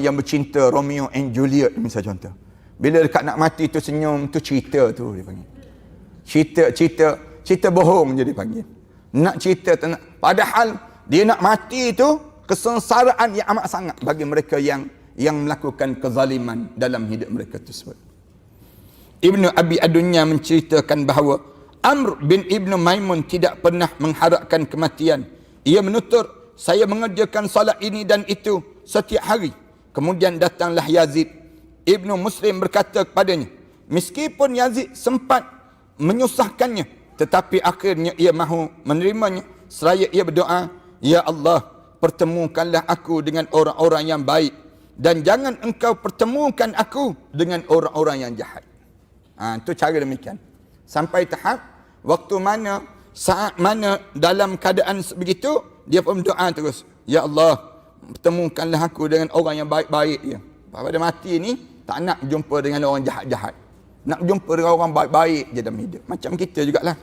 yang bercinta, Romeo and Juliet misal contoh. Bila dekat nak mati tu senyum, tu cerita tu dia panggil. Cerita bohong je dia panggil. Nak cerita tu nak, padahal dia nak mati tu kesengsaraan yang amat sangat bagi mereka yang melakukan kezaliman dalam hidup mereka tersebut. Ibnu Abi Adunya menceritakan bahawa Amr bin Ibnu Maimun tidak pernah mengharapkan kematian. Ia menutur, saya mengerjakan solat ini dan itu setiap hari. Kemudian datanglah Yazid. Ibnu Muslim berkata kepadanya, meskipun Yazid sempat menyusahkannya, tetapi akhirnya ia mahu menerimanya. Seraya ia berdoa, ya Allah, pertemukanlah aku dengan orang-orang yang baik dan jangan engkau pertemukan aku dengan orang-orang yang jahat. Itu cara demikian. Sampai tahap waktu mana, saat mana dalam keadaan begitu, dia pun berdoa terus, ya Allah, pertemukanlah aku dengan orang yang baik-baik dia. Pada mati ni tak nak jumpa dengan orang jahat-jahat. Nak jumpa dengan orang baik-baik je dalam hidup. Macam kita jugalah.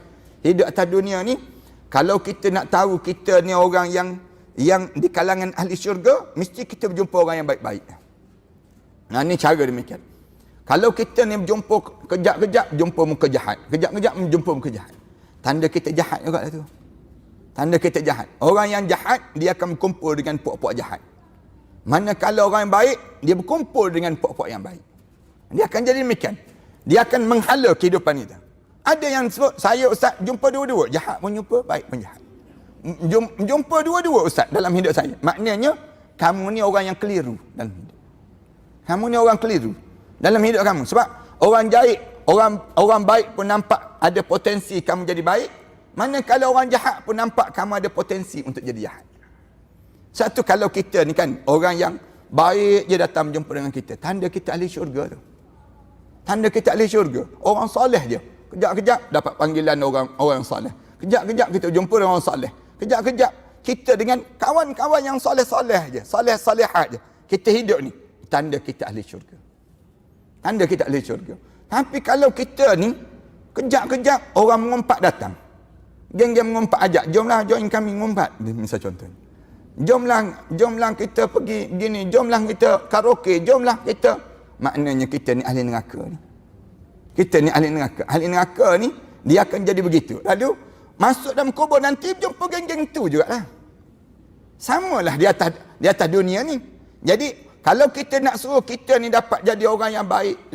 Hidup atas dunia ni, kalau kita nak tahu kita ni orang yang di kalangan ahli syurga, mesti kita berjumpa orang yang baik-baik. Nah, ni cara demikian. Kalau kita ni berjumpa kejap-kejap, jumpa muka jahat. Kejap-kejap jumpa muka jahat. Tanda kita jahat juga lah tu. Tanda kita jahat. Orang yang jahat, dia akan berkumpul dengan puak-puak jahat. Manakala orang yang baik, dia berkumpul dengan puak-puak yang baik. Dia akan jadi demikian. Dia akan menghala kehidupan kita. Ada yang sebut, saya ustaz jumpa dua-dua. Jahat pun jumpa, baik pun jahat. Jumpa dua-dua ustaz dalam hidup saya. Maknanya, kamu ni orang yang keliru dalam hidup. Kamu ni orang keliru dalam hidup kamu. Sebab orang jahat, orang baik pun nampak ada potensi kamu jadi baik. Manakala orang jahat pun nampak kamu ada potensi untuk jadi jahat. Satu, kalau kita ni kan orang yang baik je datang berjumpa dengan kita, tanda kita ahli syurga tu. Tanda kita ahli syurga. Orang soleh je. Kejap-kejap dapat panggilan orang soleh. Kejap-kejap kita jumpa dengan orang soleh. Kejap-kejap kita dengan kawan-kawan yang soleh-soleh je, soleh-solehat je. Kita hidup ni, tanda kita ahli syurga. Tanda kita ahli syurga. Tapi kalau kita ni kejap-kejap orang mengumpat datang. Geng-geng mengumpat ajak, jomlah join kami mengumpat. Misal contohnya. Jomlah kita pergi gini, jomlah kita karaoke, jomlah kita. Maknanya kita ni ahli neraka ni. Kita ni ahli neraka. Ahli neraka ni dia akan jadi begitu. Lalu masuk dalam kubur nanti jumpa geng-geng tu jugalah. Samalah di atas dunia ni. Jadi kalau kita nak suruh kita ni dapat jadi orang yang baik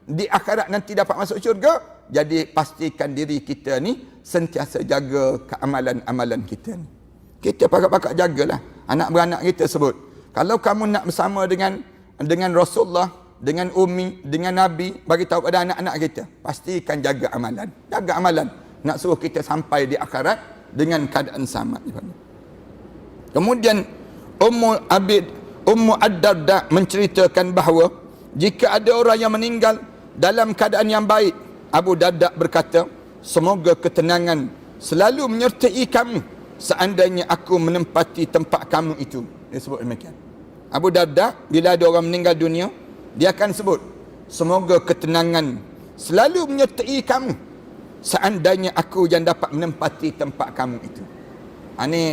di akhirat nanti dapat masuk syurga, jadi pastikan diri kita ni sentiasa jaga keamalan-amalan kita ni. Kita pakak-pakak jagalah. Anak beranak kita sebut, kalau kamu nak bersama dengan Rasulullah, dengan Umi, dengan Nabi, bagi tahu pada anak-anak kita, pastikan jaga amalan. Jaga amalan. Nak suruh kita sampai di akhirat dengan keadaan sama. Kemudian Ummu Ad-Darda menceritakan bahawa jika ada orang yang meninggal dalam keadaan yang baik, Abu Darda berkata, semoga ketenangan selalu menyertai kamu seandainya aku menempati tempat kamu itu. Dia sebut demikian. Abu Darda bila ada orang meninggal dunia, dia akan sebut, semoga ketenangan selalu menyertai kamu seandainya aku yang dapat menempati tempat kamu itu. Ini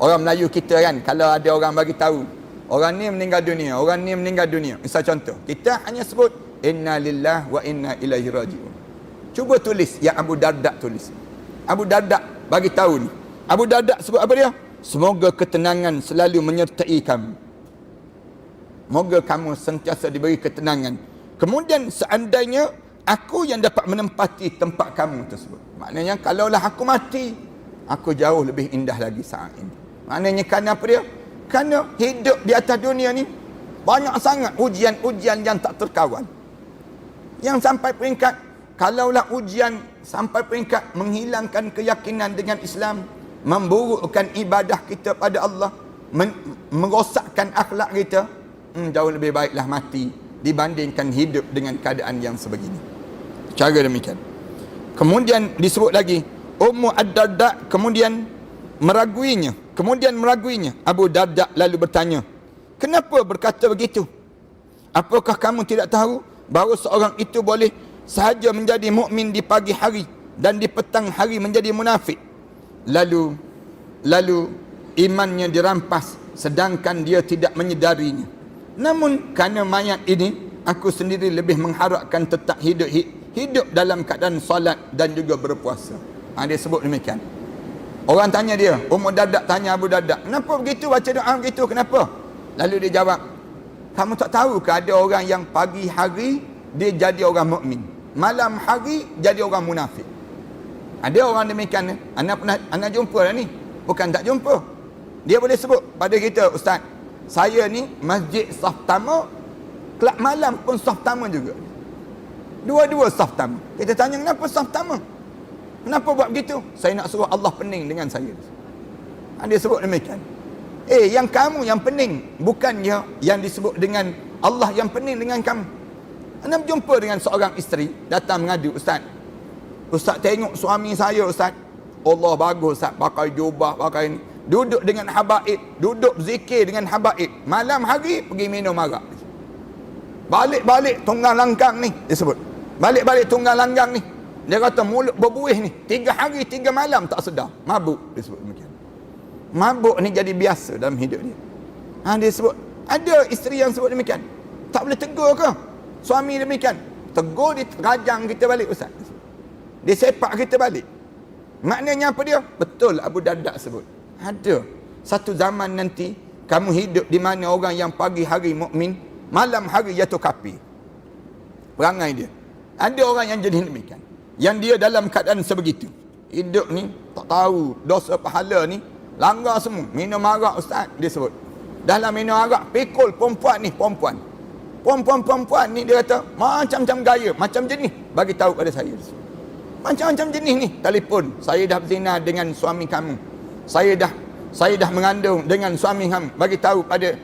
orang Melayu kita kan, kalau ada orang bagi tahu orang ni meninggal dunia, orang ni meninggal dunia, misal contoh, kita hanya sebut inna lillahi wa inna ilaihi raji'un. Cuba tulis yang Abu Darda tulis. Abu Darda bagi tahu ni. Abu Darda sebut apa dia? Semoga ketenangan selalu menyertai kamu. Moga kamu sentiasa diberi ketenangan. Kemudian seandainya aku yang dapat menempati tempat kamu tersebut. Maknanya kalaulah aku mati, aku jauh lebih indah lagi saat ini. Maknanya kerana apa dia? Kerana hidup di atas dunia ni banyak sangat ujian-ujian yang tak terkawal. Yang sampai peringkat, kalaulah ujian sampai peringkat menghilangkan keyakinan dengan Islam, memburukkan ibadah kita pada Allah, merosakkan akhlak kita, jauh lebih baiklah mati dibandingkan hidup dengan keadaan yang sebegini. Cara demikian. Kemudian disebut lagi, Ummu Ad-Darda kemudian meraguinya. Abu Darda lalu bertanya, kenapa berkata begitu? Apakah kamu tidak tahu bahawa seorang itu boleh sahaja menjadi mukmin di pagi hari dan di petang hari menjadi munafik? Lalu imannya dirampas sedangkan dia tidak menyedarinya. Namun kerana mayat ini, aku sendiri lebih mengharapkan tetap hidup dalam keadaan solat dan juga berpuasa. Dia sebut demikian. Orang tanya dia, Umar Dardak tanya Abu Dardak, kenapa begitu baca doa begitu, kenapa? Lalu dia jawab, kamu tak tahu ke ada orang yang pagi hari dia jadi orang mukmin, malam hari jadi orang munafik. Ada orang demikian. Anak jumpa dah ni, bukan tak jumpa. Dia boleh sebut pada kita, ustaz, saya ni masjid saf pertama, kelab malam pun saf pertama juga. Dua-dua saf pertama. Kita tanya kenapa saf pertama? Kenapa buat begitu? Saya nak suruh Allah pening dengan saya. Dia sebut demikian. Yang kamu yang pening, bukannya yang disebut dengan Allah yang pening dengan kamu. Anda berjumpa dengan seorang isteri datang mengadu, ustaz tengok suami saya, ustaz, Allah bagus, ustaz, pakai jubah, pakai ni, duduk dengan habaib, duduk zikir dengan habaib, malam hari pergi minum arak, balik-balik tunggang langgang ni, dia sebut balik-balik tunggang langgang ni, dia kata mulut berbuih ni 3 hari 3 malam tak sedar, mabuk, dia sebut demikian. Mabuk ni jadi biasa dalam hidup dia. Dia sebut, ada isteri yang sebut demikian. Tak boleh tegur ke suami demikian? Tegur, dia rajang kita balik, ustaz. Dia sepak kita balik. Maknanya apa dia? Betul Abu Dardak sebut. Ada satu zaman nanti kamu hidup di mana orang yang pagi hari mukmin, malam hari jatuh kafir. Perangai dia. Ada orang yang jadi demikian. Yang dia dalam keadaan sebegitu. Hidup ni tak tahu dosa pahala ni, langgar semua. Minum arak, ustaz, dia sebut. Dalam minum arak, pikul perempuan ni, perempuan ni, dia kata macam-macam gaya, macam jenis, bagi tahu pada saya. Macam-macam jenis ni, telefon, saya dah berzina dengan suami kamu, saya dah mengandung dengan suami kamu, bagi tahu pada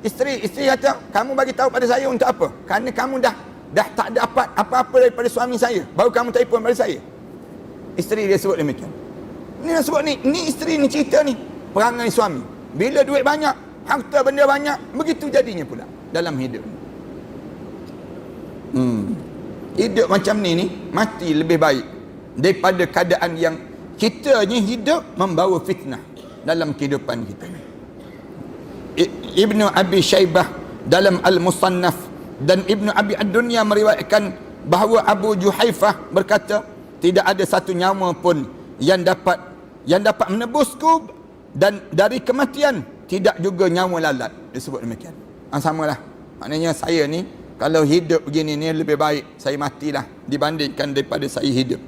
isteri kata, kamu bagi tahu pada saya untuk apa? Kerana kamu dah tak dapat apa-apa daripada suami saya, baru kamu telefon pada saya. Isteri dia sebut demikian. Ni yang sebut ni isteri ni cerita ni, perangai suami. Bila duit banyak, harta benda banyak, begitu jadinya pula dalam hidup ni. Hidup macam ni mati lebih baik daripada keadaan yang kita ni hidup membawa fitnah dalam kehidupan kita. Ibnu Abi Syaibah dalam Al-Musannaf dan Ibnu Abi Ad-Dunya meriwayatkan bahawa Abu Juhaifah berkata, tidak ada satu nyawa pun yang dapat menebusku dan dari kematian, tidak juga nyawa lalat. Disebut demikian. Samalah. Maknanya saya ni kalau hidup begini ni lebih baik saya matilah dibandingkan daripada saya hidup.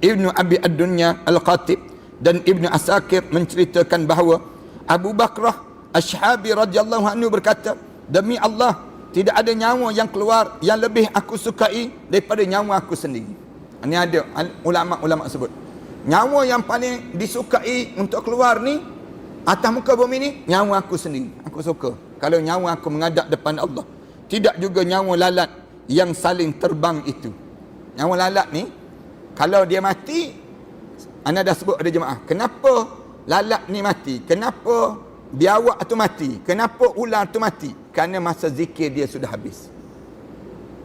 Ibnu Abi Ad-Dunya Al-Khatib dan Ibnu Asakir menceritakan bahawa Abu Bakrah Ashabi radhiyallahu anhu berkata, demi Allah, tidak ada nyawa yang keluar yang lebih aku sukai daripada nyawa aku sendiri. Ini ada ulama-ulama sebut. Nyawa yang paling disukai untuk keluar ni atas muka bumi ni, nyawa aku sendiri. Aku suka kalau nyawa aku menghadap depan Allah. Tidak juga nyawa lalat yang saling terbang itu. Nyawa lalat ni, kalau dia mati, anda dah sebut ada jemaah, kenapa lalat ni mati? Kenapa biawak tu mati? Kenapa ular tu mati? Kerana masa zikir dia sudah habis.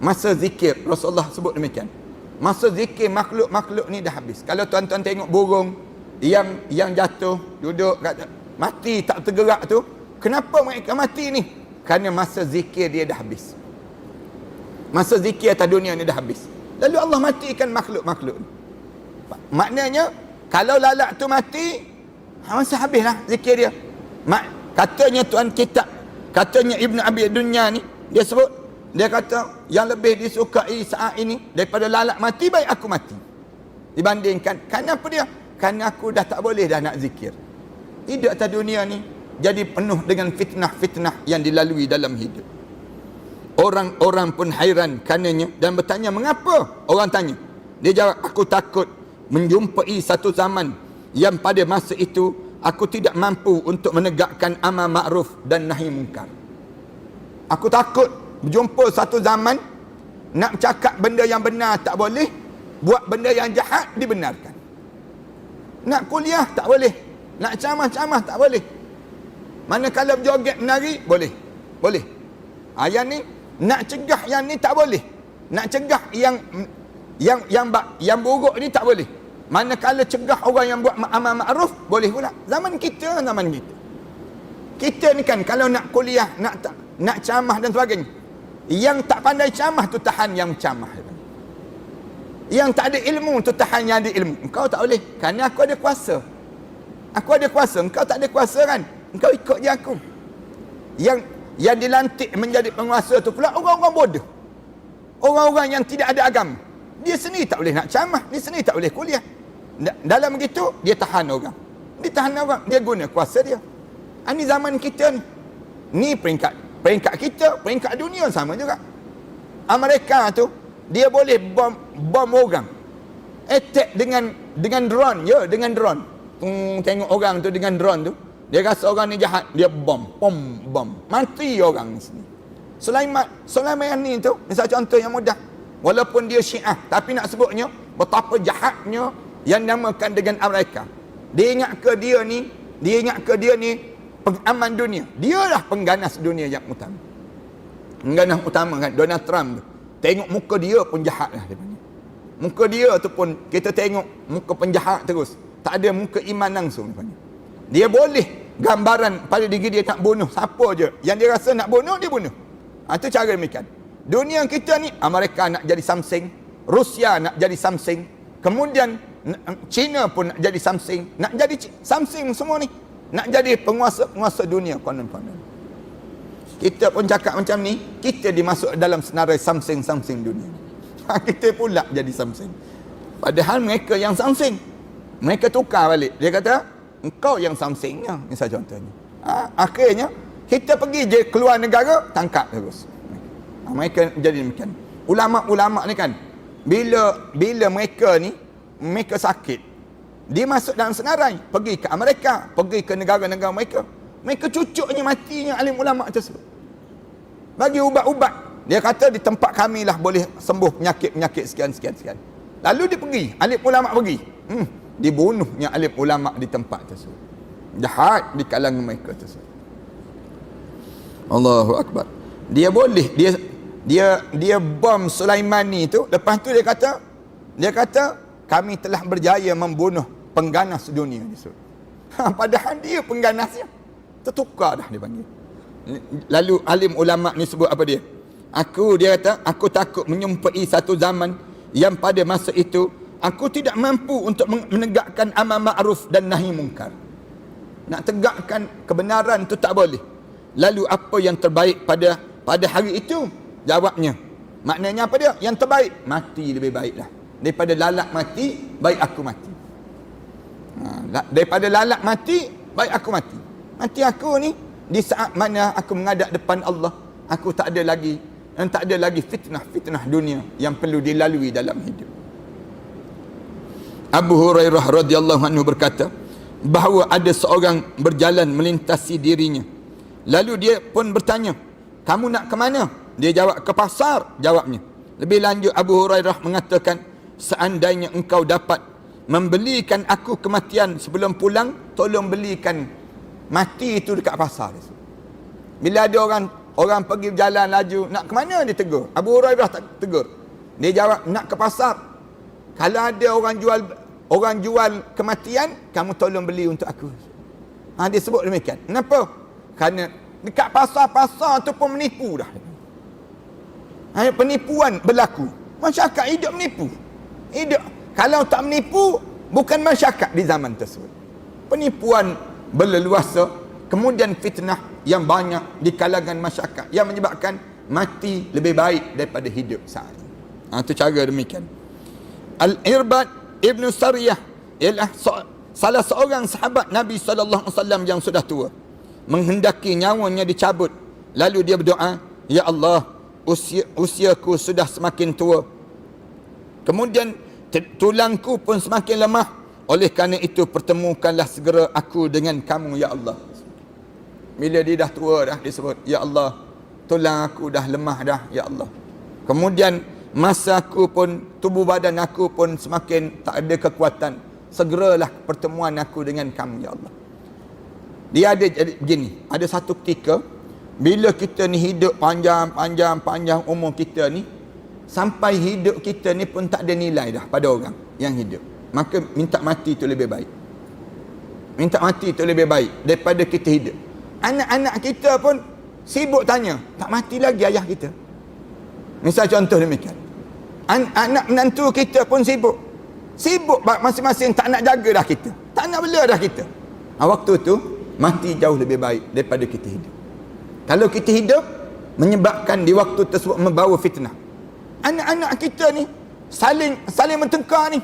Masa zikir, Rasulullah sebut demikian. Masa zikir makhluk-makhluk ni dah habis. Kalau tuan-tuan tengok burung yang jatuh, duduk mati tak tergerak tu, kenapa mereka mati ni? Kerana masa zikir dia dah habis. Masa zikir atas dunia ni dah habis. Lalu Allah matikan makhluk-makhluk ni. Maknanya kalau lalat tu mati, masa habislah zikir dia. Katanya tuan kitab, katanya Ibnu Abi Dunya ni, dia sebut, dia kata yang lebih disukai saat ini daripada lalat mati, baik aku mati dibandingkan. Kerana apa dia? Kerana aku dah tak boleh dah nak zikir. Hidup atas dunia ni jadi penuh dengan fitnah-fitnah yang dilalui dalam hidup. Orang-orang pun hairan karenanya dan bertanya, mengapa? Orang tanya. Dia jawab, aku takut menjumpai satu zaman yang pada masa itu aku tidak mampu untuk menegakkan amal ma'ruf dan nahi munkar. Aku takut berjumpa satu zaman nak cakap benda yang benar tak boleh, buat benda yang jahat dibenarkan. Nak kuliah tak boleh, nak ceramah-ceramah tak boleh. Manakala berjoget menari boleh. Yang ni nak cegah yang ni tak boleh. Nak cegah yang buruk ni tak boleh. Manakala cegah orang yang buat amal ma'ruf boleh pula. Zaman kita. Kita ni kan kalau nak kuliah, nak ceramah dan sebagainya, yang tak pandai ceramah tu tahan yang ceramah. Yang tak ada ilmu tu tahan yang ada ilmu. Engkau tak boleh, kerana aku ada kuasa. Aku ada kuasa, engkau tak ada kuasa kan? Engkau ikut je aku. Yang dilantik menjadi penguasa tu pula orang-orang bodoh. Orang-orang yang tidak ada agama. Dia sendiri tak boleh nak ceramah, dia sendiri tak boleh kuliah. Dalam begitu, dia tahan orang. Dia tahan orang, dia guna kuasa dia. Ini zaman kita ni. Ni peringkat kita, peringkat dunia sama juga. Amerika tu, dia boleh bom orang. Attack dengan drone, ya, dengan drone. Tengok orang tu dengan drone tu, dia rasa orang ni jahat, dia bom. Mati orang sini. Sulaiman ni tu, misal contoh yang mudah. Walaupun dia Syiah, tapi nak sebutnya betapa jahatnya yang namakan dengan Amerika. Dia ingat ke dia ni pengaman dunia. Dialah pengganas dunia yang utama. Pengganas utama kan, Donald Trump tu. Tengok muka dia pun jahat lah. Muka dia tu pun, kita tengok muka penjahat terus. Tak ada muka iman langsung. Dia boleh gambaran pada diri dia nak bunuh siapa je. Yang dia rasa nak bunuh, dia bunuh. Itu cara demikian. Dunia kita ni, Amerika nak jadi something, Rusia nak jadi something, kemudian China pun nak jadi something, nak jadi something semua ni. Nak jadi penguasa dunia konon-konon. Kita pun cakap macam ni, kita dimasuk dalam senarai something dunia. Kita pula jadi something. Padahal mereka yang something. Mereka tukar balik. Dia kata, engkau yang somethingnya. Misal contohnya. Akhirnya, kita pergi je keluar negara, tangkap terus. Mereka jadi demikian. Ulama-ulama ni kan, bila mereka ni, mereka sakit, dia masuk dalam senarai, pergi ke Amerika, pergi ke negara-negara mereka. Mereka cucuknya matinya alim ulama tersebut. Bagi ubat-ubat. Dia kata di tempat kami lah boleh sembuh penyakit-penyakit sekian. Lalu dia pergi, alim ulama pergi. Dibunuhnya alim ulama di tempat tersebut. Jahat di kalangan mereka tersebut. Allahu Akbar. Dia boleh, dia bom Sulaiman ni tu. Lepas tu dia kata kami telah berjaya membunuh pengganas dunia tersebut. Padahal dia pengganasnya. Tertukar dah dia panggil. Lalu alim ulama ni sebut apa dia? Dia kata, aku takut menyumpai satu zaman yang pada masa itu aku tidak mampu untuk menegakkan amar ma'ruf dan nahi mungkar. Nak tegakkan kebenaran tu tak boleh. Lalu apa yang terbaik pada hari itu? Jawabnya, maknanya apa dia? Yang terbaik, mati lebih baiklah. Daripada lalak mati, baik aku mati. Daripada lalak mati, baik aku mati. Mati aku ni, di saat mana aku menghadap depan Allah, aku tak ada lagi fitnah dunia yang perlu dilalui dalam hidup. Abu Hurairah radhiyallahu anhu berkata, bahawa ada seorang berjalan melintasi dirinya. Lalu dia pun bertanya, kamu nak ke mana? Dia jawab, ke pasar, jawabnya. Lebih lanjut Abu Hurairah mengatakan, seandainya engkau dapat membelikan aku kematian sebelum pulang, tolong belikan mati itu dekat pasar. Bila ada orang pergi berjalan laju, nak ke mana? Dia tegur. Abu Hurairah tak tegur. Dia jawab, nak ke pasar. Kalau ada orang jual kematian, kamu tolong beli untuk aku. Dia sebut demikian. Kenapa? Kerana dekat pasar-pasar tu pun menipu dah. Penipuan berlaku. Masyarakat hidup menipu. Kalau tak menipu, bukan masyarakat di zaman tersebut. Penipuan berleluasa, kemudian fitnah yang banyak di kalangan masyarakat yang menyebabkan mati lebih baik daripada hidup saat ini. Itu cara demikian. Al-Irbad Ibn Sariyah ialah salah seorang sahabat Nabi SAW yang sudah tua. Menghendaki nyawanya dicabut. Lalu dia berdoa, ya Allah, usiaku sudah semakin tua. Kemudian tulangku pun semakin lemah. Oleh kerana itu pertemukanlah segera aku dengan kamu, ya Allah. Bila dia dah tua dah, dia sebut, ya Allah, tulang aku dah lemah dah, ya Allah. Kemudian masa aku pun, tubuh badan aku pun semakin tak ada kekuatan. Segeralah pertemuan aku dengan kamu, ya Allah. Dia ada jadi begini, ada satu ketika bila kita ni hidup panjang umur kita ni, sampai hidup kita ni pun tak ada nilai dah pada orang yang hidup. Maka minta mati itu lebih baik. Minta mati itu lebih baik daripada kita hidup. Anak-anak kita pun sibuk tanya, tak mati lagi ayah kita. Misal contoh demikian. Anak menantu kita pun sibuk. Sibuk masing-masing tak nak jaga dah kita. Tak nak bela dah kita. Waktu tu, mati jauh lebih baik daripada kita hidup. Kalau kita hidup, menyebabkan di waktu tersebut membawa fitnah. Anak-anak kita ni, saling bertengkar ni.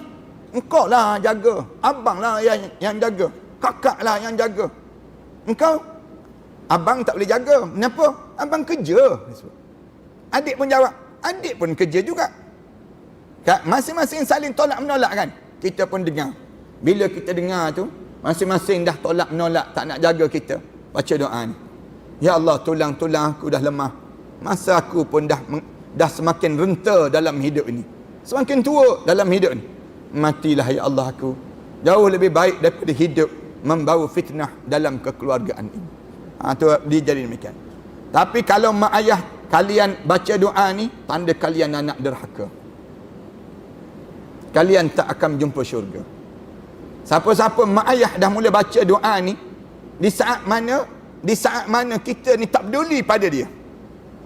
Engkau lah jaga. Abang lah yang jaga. Kakak lah yang jaga. Engkau, abang tak boleh jaga. Kenapa? Abang kerja. Adik pun jawab, adik pun kerja juga. Masing-masing saling tolak menolak kan. Kita pun dengar. Bila kita dengar tu, masing-masing dah tolak menolak, tak nak jaga kita. Baca doa ni. Ya Allah, tulang aku dah lemah. Masa aku pun dah semakin renta dalam hidup ini. Semakin tua dalam hidup ni. Matilah ya Allah aku. Jauh lebih baik daripada hidup membawa fitnah dalam kekeluargaan ini. Tu dia jadi demikian. Tapi kalau mak ayah kalian baca doa ni, tanda kalian anak derhaka. Kalian tak akan jumpa syurga. Siapa-siapa mak ayah dah mula baca doa ni, di saat mana kita ni tak peduli pada dia.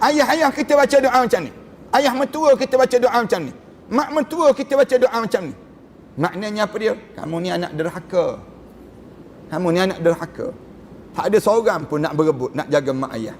Ayah-ayah kita baca doa macam ni. Ayah mertua kita baca doa macam ni. Mak mertua kita baca doa macam ni. Maknanya apa dia? Kamu ni anak derhaka. Kamu ni anak derhaka. Tak ada seorang pun nak berebut, nak jaga mak ayah.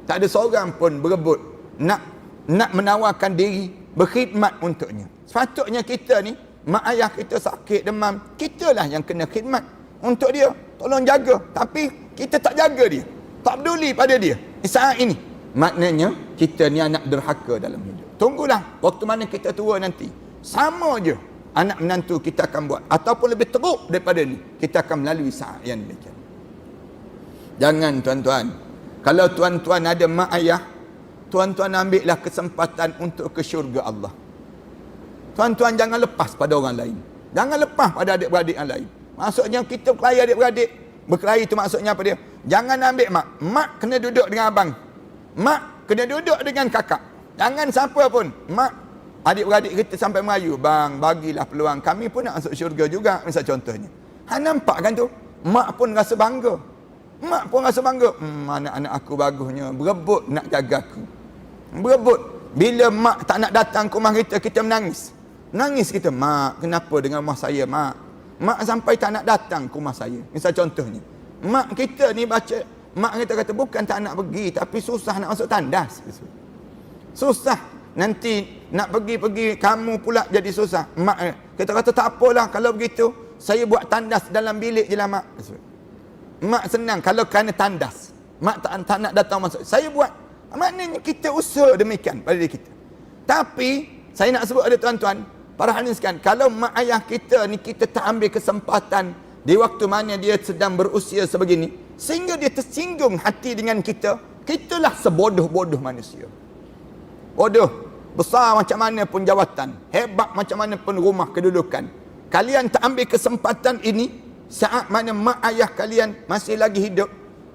Tak ada seorang pun berebut, nak menawarkan diri, berkhidmat untuknya. Sepatutnya kita ni, mak ayah kita sakit, demam, kitalah yang kena khidmat untuk dia. Tolong jaga. Tapi kita tak jaga dia. Tak peduli pada dia. Saat ini, maknanya kita ni anak derhaka dalam hidup. Tunggulah waktu mana kita tua nanti. Sama je anak menantu kita akan buat. Ataupun lebih teruk daripada ni. Kita akan melalui saat yang demikian. Jangan tuan-tuan. Kalau tuan-tuan ada mak ayah, tuan-tuan ambillah kesempatan untuk ke syurga Allah. Tuan-tuan jangan lepas pada orang lain. Jangan lepas pada adik-beradik yang lain. Maksudnya kita berkelahi adik-beradik. Berkelahi itu maksudnya apa dia? Jangan ambil mak. Mak kena duduk dengan abang. Mak kena duduk dengan kakak. Jangan siapa pun. Mak, adik-beradik kita sampai merayu. Bang, bagilah peluang. Kami pun nak masuk syurga juga. Misal contohnya. Nampak kan tu? Mak pun rasa bangga. Mak pun rasa bangga. Anak-anak aku bagusnya. Berebut nak jaga aku. Berebut. Bila mak tak nak datang ke rumah kita, kita menangis. Menangis kita. Mak, kenapa dengan rumah saya, mak? Mak sampai tak nak datang ke rumah saya. Misal contohnya. Mak kita ni baca, mak kita kata bukan tak nak pergi, tapi susah nak masuk tandas. Susah. Nanti nak pergi, kamu pula jadi susah. Mak kita kata tak apalah kalau begitu. Saya buat tandas dalam bilik je lah mak. Mak senang kalau kerana tandas. Mak tak nak datang masuk. Saya buat. Maknanya kita usaha demikian pada diri kita. Tapi saya nak sebut ada tuan-tuan, para hadirin sekalian, kalau mak ayah kita ni kita tak ambil kesempatan di waktu mana dia sedang berusia sebegini, sehingga dia tersinggung hati dengan kita, kitalah sebodoh-bodoh manusia. Bodoh. Besar macam mana pun jawatan, hebat macam mana pun rumah kedudukan. Kalian tak ambil kesempatan ini saat mana mak ayah kalian masih lagi hidup,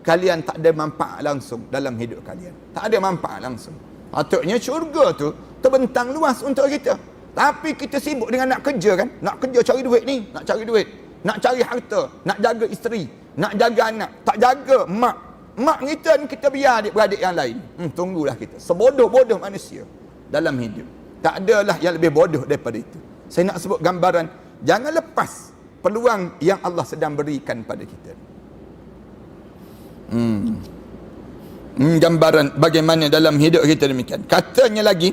kalian tak ada manfaat langsung dalam hidup kalian. Tak ada manfaat langsung. Patutnya syurga tu terbentang luas untuk kita. Tapi kita sibuk dengan nak kerja kan. Nak kerja cari duit ni. Nak cari duit. Nak cari harta. Nak jaga isteri. Nak jaga anak. Tak jaga mak. Mak kita ni kita biar adik-beradik yang lain. Tunggulah kita. Sebodoh-bodoh manusia dalam hidup. Tak adalah yang lebih bodoh daripada itu. Saya nak sebut gambaran. Jangan lepas peluang yang Allah sedang berikan pada kita. Gambaran bagaimana dalam hidup kita demikian. Katanya lagi,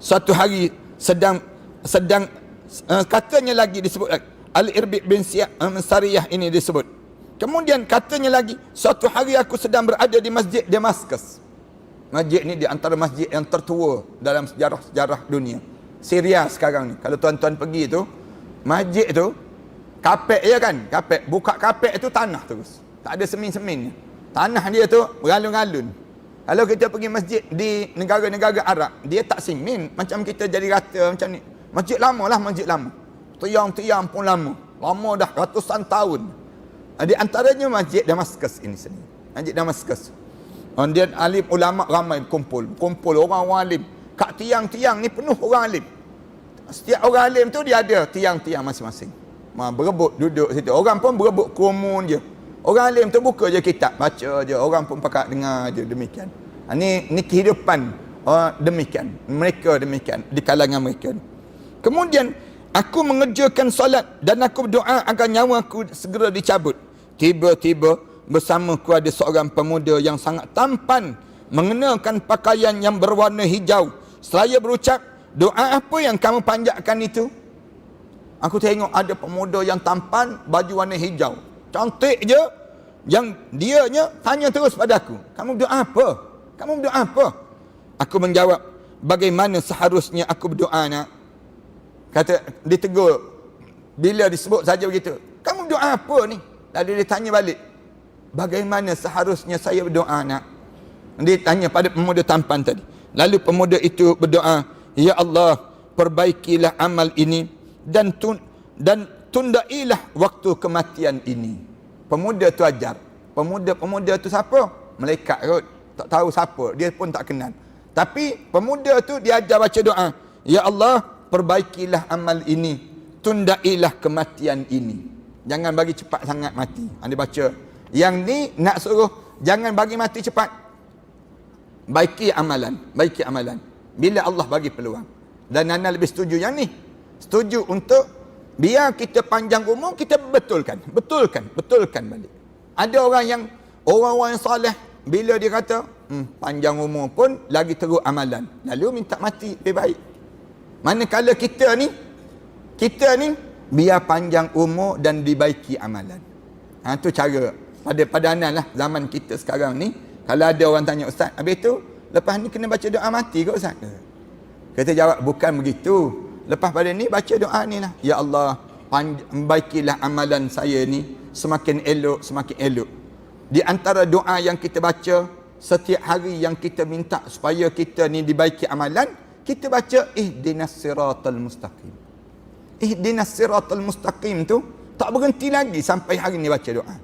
suatu hari sedang katanya lagi disebut Al-Irbid bin Sariyah ini disebut. Kemudian katanya lagi, suatu hari aku sedang berada di masjid Damaskus. Masjid ni di antara masjid yang tertua dalam sejarah dunia. Syria sekarang ni. Kalau tuan-tuan pergi tu, masjid tu kapek je kan, kapek. Buka kapek tu tanah terus. Tak ada semin-semin. Tanah dia tu beralun-alun. Kalau kita pergi masjid di negara-negara Arab, dia tak simen macam kita jadi rata macam ni. Masjid lama lah, masjid lama. Tiang-tiang pun lama. Lama dah ratusan tahun. Di antaranya masjid Damaskus ini sendiri. Masjid Damaskus. Dia alim ulama ramai kumpul orang-orang alim. Kat tiang-tiang ni penuh orang alim. Setiap orang alim tu dia ada tiang-tiang masing-masing. Berebut duduk situ. Orang pun berebut kerumun je. Orang alim tu buka je kitab, baca je, orang pun pakat dengar je demikian. Ni kehidupan demikian. Mereka demikian di kalangan mereka. Kemudian aku mengerjakan solat dan aku berdoa agar nyawa aku segera dicabut. Tiba-tiba bersamaku ada seorang pemuda yang sangat tampan mengenakan pakaian yang berwarna hijau. Seraya berucap, doa apa yang kamu panjatkan itu? Aku tengok ada pemuda yang tampan, baju warna hijau. Cantik je. Yang dianya tanya terus padaku, kamu berdoa apa? Kamu berdoa apa? Aku menjawab, bagaimana seharusnya aku berdoa nak? Kata, ditegur. Bila disebut saja begitu, kamu berdoa apa ni? Lalu dia tanya balik, bagaimana seharusnya saya berdoa nak? Dia tanya pada pemuda tampan tadi. Lalu pemuda itu berdoa, ya Allah, perbaikilah amal ini dan tundailah waktu kematian ini. Pemuda tu ajar. Pemuda tu siapa? Malaikat kot. Tak tahu siapa. Dia pun tak kenal. Tapi pemuda tu dia ajar baca doa. Ya Allah, perbaikilah amal ini. Tundailah kematian ini. Jangan bagi cepat sangat mati. Dia baca. Yang ni nak suruh jangan bagi mati cepat. Baiki amalan. Baiki amalan. Bila Allah bagi peluang. Dan Ana lebih setuju yang ni. Setuju untuk biar kita panjang umur, kita betulkan balik. Ada orang yang soleh, bila dia kata panjang umur pun lagi teruk amalan, lalu minta mati lebih baik. Manakala kita ni biar panjang umur dan dibaiki amalan. Tu cara pada Anan lah zaman kita sekarang ni. Kalau ada orang tanya, ustaz, habis tu lepas ni kena baca doa mati ke ustaz? Kita jawab, bukan begitu. Lepas pada ni baca doa ni lah. Ya Allah, baikilah amalan saya ni semakin elok, semakin elok. Di antara doa yang kita baca setiap hari yang kita minta supaya kita ni dibaiki amalan, kita baca ihdinas siratal mustaqim. Ihdinas siratal mustaqim tu tak berhenti lagi sampai hari ni baca doa.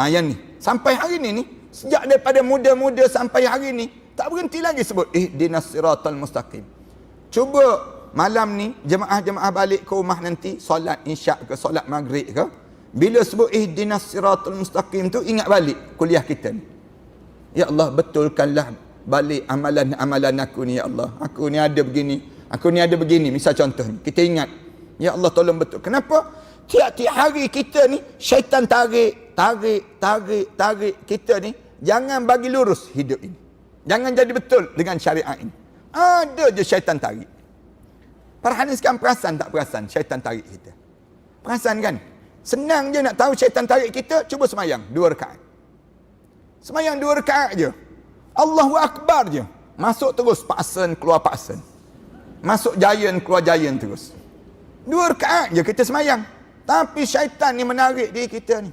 Yang ni sampai hari ni sejak daripada muda-muda sampai hari ni tak berhenti lagi sebut ihdinas siratal mustaqim. Cuba malam ni jemaah-jemaah balik ke rumah nanti solat isyak ke solat maghrib ke, bila sebut ihdinas siratal mustaqim tu ingat balik kuliah kita ni. Ya Allah, betulkanlah balik amalan-amalan aku ni ya Allah. Aku ni ada begini, misal contoh ni. Kita ingat, ya Allah tolong betul. Kenapa? Tiap-tiap hari kita ni syaitan tarik kita ni jangan bagi lurus hidup ini. Jangan jadi betul dengan syariat ini. Ada je syaitan tarik. Farhan sekarang perasan tak perasan syaitan tarik kita? Perasan kan? Senang je nak tahu syaitan tarik kita, cuba semayang 2 rakaat. Semayang 2 rakaat je. Allahu Akbar je. Masuk terus paksen, keluar paksen. Masuk giant, keluar giant terus. 2 rakaat je kita semayang. Tapi syaitan ni menarik diri kita ni.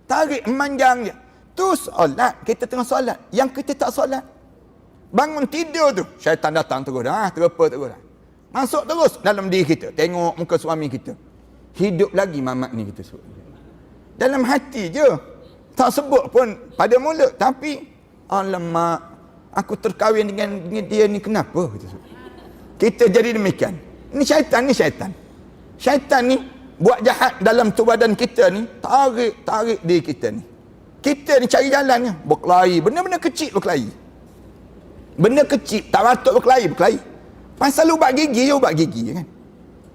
Tarik memanjang je. Tu solat, kita tengah solat. Yang kita tak solat. Bangun tidur tu, syaitan datang terus. Terapa terus. Masuk terus dalam diri kita. Tengok muka suami kita. Hidup lagi mamat ni kita sebut. Dalam hati je. Tak sebut pun pada mulut. Tapi, alamak, aku terkahwin dengan dia ni kenapa? Kita jadi demikian. Ni syaitan. Syaitan ni buat jahat dalam tubuh badan kita ni. Tarik diri kita ni. Kita ni cari jalannya. Berkelahi. Benda-benda kecil berkelahi. Benda kecil. Tak patut berkelahi. Pasal ubat gigi kan.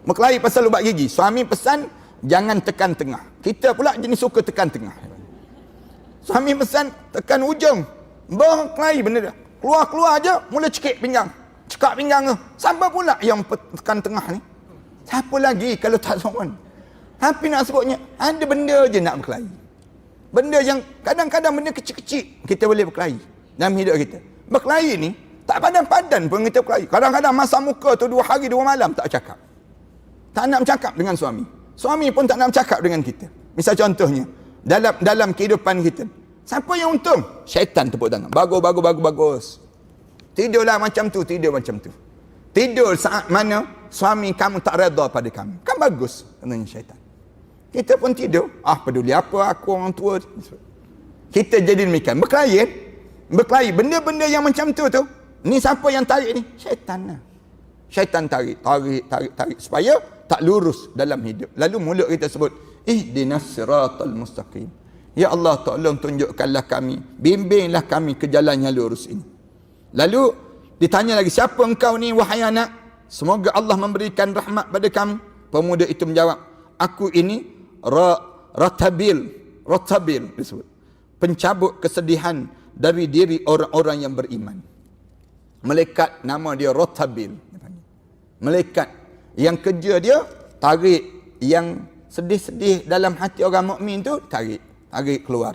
Berkelahi pasal ubat gigi. Suami pesan jangan tekan tengah. Kita pula jenis suka tekan tengah. Suami pesan tekan ujung. Berkelahi benda dia. Keluar je mula cekik pinggang. Cekak pinggang tu. Siapa pula yang tekan tengah ni? Siapa lagi kalau tak someone? Tapi nak sebutnya ada benda je nak berkelahi. Benda yang kadang-kadang benda kecil-kecil kita boleh berkelahi dalam hidup kita. Berkelahi ni tak padan-padan pun kita berkelahi. Kadang-kadang masa muka tu 2 hari 2 malam tak cakap. Tak nak bercakap dengan suami. Suami pun tak nak bercakap dengan kita. Misal contohnya, dalam kehidupan kita. Siapa yang untung? Syaitan tepuk tangan. Bagus. Tidurlah macam tu, Tidur saat mana suami kamu tak redha pada kamu. Kan bagus, katanya syaitan. Kita pun tidur. Peduli apa aku orang tua. Kita jadi demikian. Berkelahi. Benda-benda yang macam tu. Ni siapa yang tarik ni? Syaitan lah. Syaitan tarik. Supaya tak lurus dalam hidup. Lalu mulut kita sebut, ihdinas siratal mustaqim. Ya Allah, tolong tunjukkanlah kami, bimbinglah kami ke jalan yang lurus ini. Lalu ditanya lagi, siapa engkau ni wahai anak? Semoga Allah memberikan rahmat pada kamu. Pemuda itu menjawab, aku ini Rotabil disebut, pencabut kesedihan dari diri orang-orang yang beriman. Malaikat nama dia Rotabil. Malaikat yang kerja dia tarik yang sedih-sedih dalam hati orang mukmin tu, tarik keluar.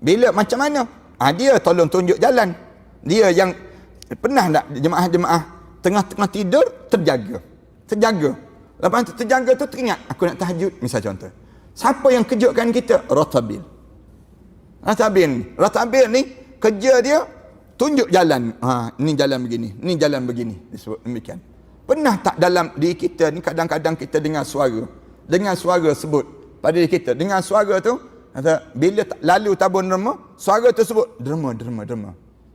Bila macam mana? Dia tolong tunjuk jalan. Dia yang pernah tak jemaah-jemaah tengah-tengah tidur terjaga. Lepas tu terjaga tu teringat, aku nak tahajud misal contoh. Siapa yang kejutkan kita? Rotabil ni kerja dia tunjuk jalan. Ni jalan begini, disebut demikian. Pernah tak dalam diri kita ni kadang-kadang kita dengar suara sebut pada diri kita, dengar suara tu kata, bila lalu tabun derma, suara tu sebut derma.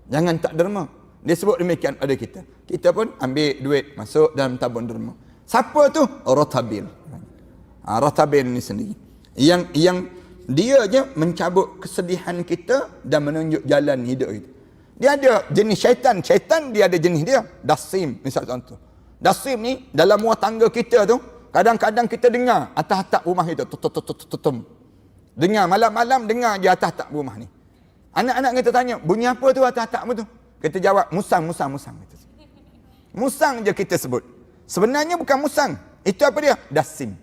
Jangan tak derma. Dia sebut demikian pada kita. Kita pun ambil duit masuk dalam tabun derma. Siapa tu? Rotabil. Rotabil ni sendiri. Yang dia je mencabut kesedihan kita dan menunjuk jalan hidup kita. Dia ada jenis syaitan. Syaitan dia ada jenis dia. Dasim misal contoh. Dasim ni dalam rumah tangga kita tu, kadang-kadang kita dengar atas atap rumah kita. Dengar malam-malam dengar je atas atap rumah ni. Anak-anak kita tanya, bunyi apa tu atas atap tu? Kita jawab, musang. Musang je kita sebut. Sebenarnya bukan musang. Itu apa dia? Dasim.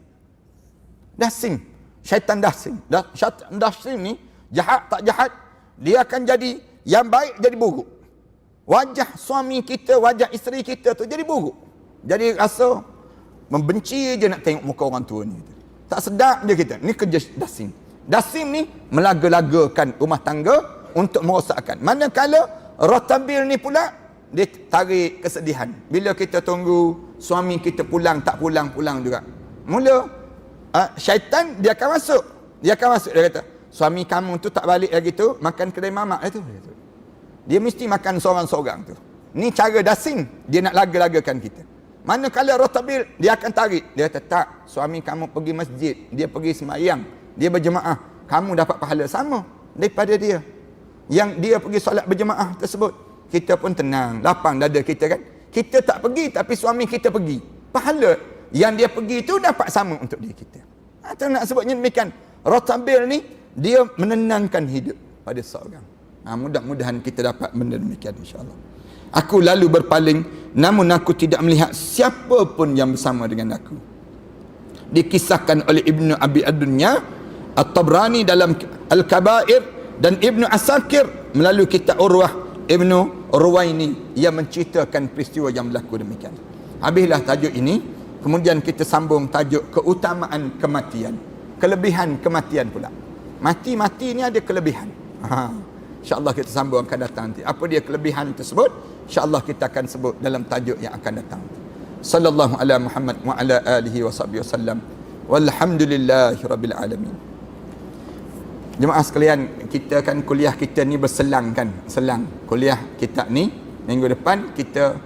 Syaitan dasim. Syaitan dasim ni, jahat tak jahat, dia akan jadi yang baik jadi buruk. Wajah suami kita, wajah isteri kita tu jadi buruk. Jadi rasa membenci je nak tengok muka orang tua ni. Tak sedap je kita. Ni kerja dasim. Dasim ni melaga-lagakan rumah tangga untuk merosakkan. Manakala Rotabil ni pula, dia tarik kesedihan. Bila kita tunggu suami kita pulang, tak pulang juga. Mula syaitan dia akan masuk. Dia kata, suami kamu tu tak balik lagi tu, makan kedai mamak tu. Dia mesti makan seorang-seorang tu. Ni cara dasim, dia nak laga-lagakan kita. Manakala Rotabil, dia akan tarik. Dia kata, tak, suami kamu pergi masjid, dia pergi sembahyang, dia berjemaah, kamu dapat pahala sama daripada dia. Yang dia pergi solat berjemaah tersebut, kita pun tenang, lapang dada kita kan. Kita tak pergi, tapi suami kita pergi. Pahala yang dia pergi itu dapat sama untuk diri kita. Atau nak sebutnya demikian. Rotabil ni, dia menenangkan hidup pada seorang. Mudah-mudahan kita dapat benda demikian insyaAllah. Aku lalu berpaling, namun aku tidak melihat siapa pun yang bersama dengan aku. Dikisahkan oleh Ibnu Abi Ad-Dunya, At-Tabrani dalam Al-Kabair, dan Ibnu Asakir melalui kitab Urwah Ibnu Ruwaini yang menceritakan peristiwa yang berlaku demikian. Habislah tajuk ini, kemudian kita sambung tajuk keutamaan kematian. Kelebihan kematian pula. Mati ni ada kelebihan. InsyaAllah kita sambung akan datang nanti. Apa dia kelebihan tersebut? InsyaAllah kita akan sebut dalam tajuk yang akan datang. Sallallahu ala Muhammad wa ala alihi wa sahbihi wasallam. Walhamdulillahi rabbil alamin. Jemaah sekalian, kita kan kuliah kita ni berselang kan, selang kuliah kitab ni. Minggu depan kita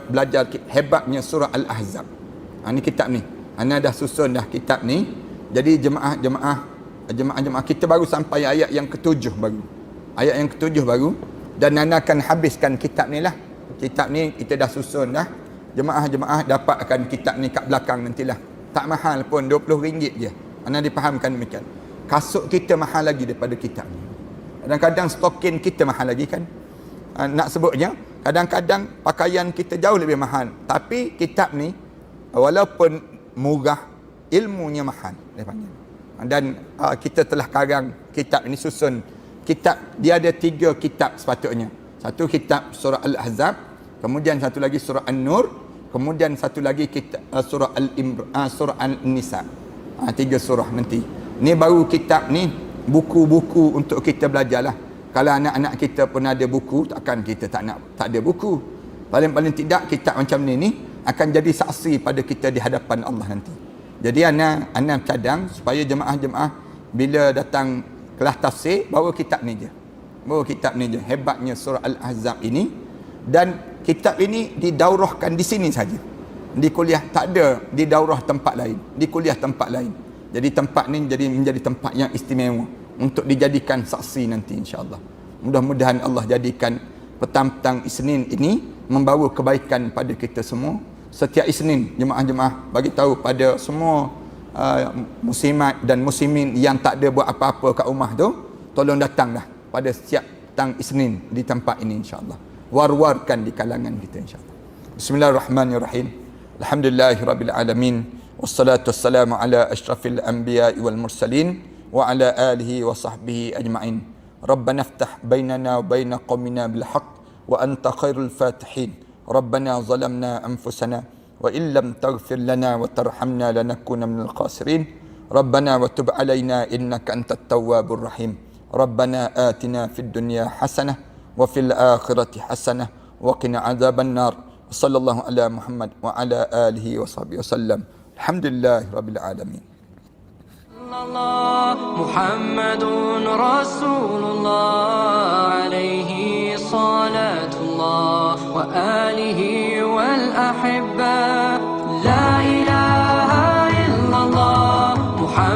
belajar hebatnya surah Al-Ahzab. Ni kitab ni. Ana dah susun dah kitab ni. Jadi jemaah kita baru sampai ayat yang ketujuh baru. Ayat yang ketujuh baru, dan ana akan habiskan kitab ni lah. Kitab ni kita dah susun dah. Jemaah dapatkan kitab ni kat belakang nantilah. Tak mahal pun, RM20 je. Ana dipahamkan demikian. Kasut kita mahal lagi daripada kitab ni. Kadang-kadang stokin kita mahal lagi kan. Nak sebutnya, kadang-kadang pakaian kita jauh lebih mahal. Tapi kitab ni, walaupun murah, ilmunya mahal. Dan kita telah karang kitab ini, susun. Kitab, dia ada 3 kitab sepatutnya. Satu kitab surah Al-Ahzab, kemudian satu lagi surah An-Nur, kemudian satu lagi kitab surah surah An-Nisa. 3 surah nanti. Ni baru kitab ni, buku-buku untuk kita belajar lah. Kalau anak-anak kita pun ada buku, takkan kita tak ada buku. Paling-paling tidak kitab macam ni akan jadi saksi pada kita di hadapan Allah nanti. Jadi ana cadang supaya jemaah-jemaah bila datang kelas tafsir, bawa kitab ni je. Hebatnya surah Al-Ahzab ini. Dan kitab ini didaurahkan di sini saja. Di kuliah tak ada, di daurah tempat lain, di kuliah tempat lain. Jadi tempat ni menjadi tempat yang istimewa untuk dijadikan saksi nanti insya-Allah. Mudah-mudahan Allah jadikan petang-petang Isnin ini membawa kebaikan pada kita semua. Setiap Isnin jemaah-jemaah bagi tahu pada semua muslimat dan muslimin yang tak ada buat apa-apa kat rumah tu, tolong datanglah pada setiap petang Isnin di tempat ini insya-Allah. War-warkan di kalangan kita insya-Allah. Bismillahirrahmanirrahim. Alhamdulillahirabbil alamin. Wassalatu wassalamu ala asyrafil anbiya'i wal mursalin wa ala alihi wa sahbihi ajma'in. Rabbana iftah bainana wa bain qaumina bil haqq wa anta khairul fatihin. Rabbana zalamna anfusana wa in lam taghfir lana wa tarhamna lanakuna minal khasirin. Rabbana wa tub alaina innaka antat tawwabur rahim. Rabbana atina fid dunya hasanah wa fil akhirati hasanah wa qina adzaban nar. Sallallahu ala Muhammad wa ala alihi wa sahbihi wasallam. Alhamdulillahirabbil alamin. Muhammadun Rasulullah alaihi salatullah wa alihi wal ahibba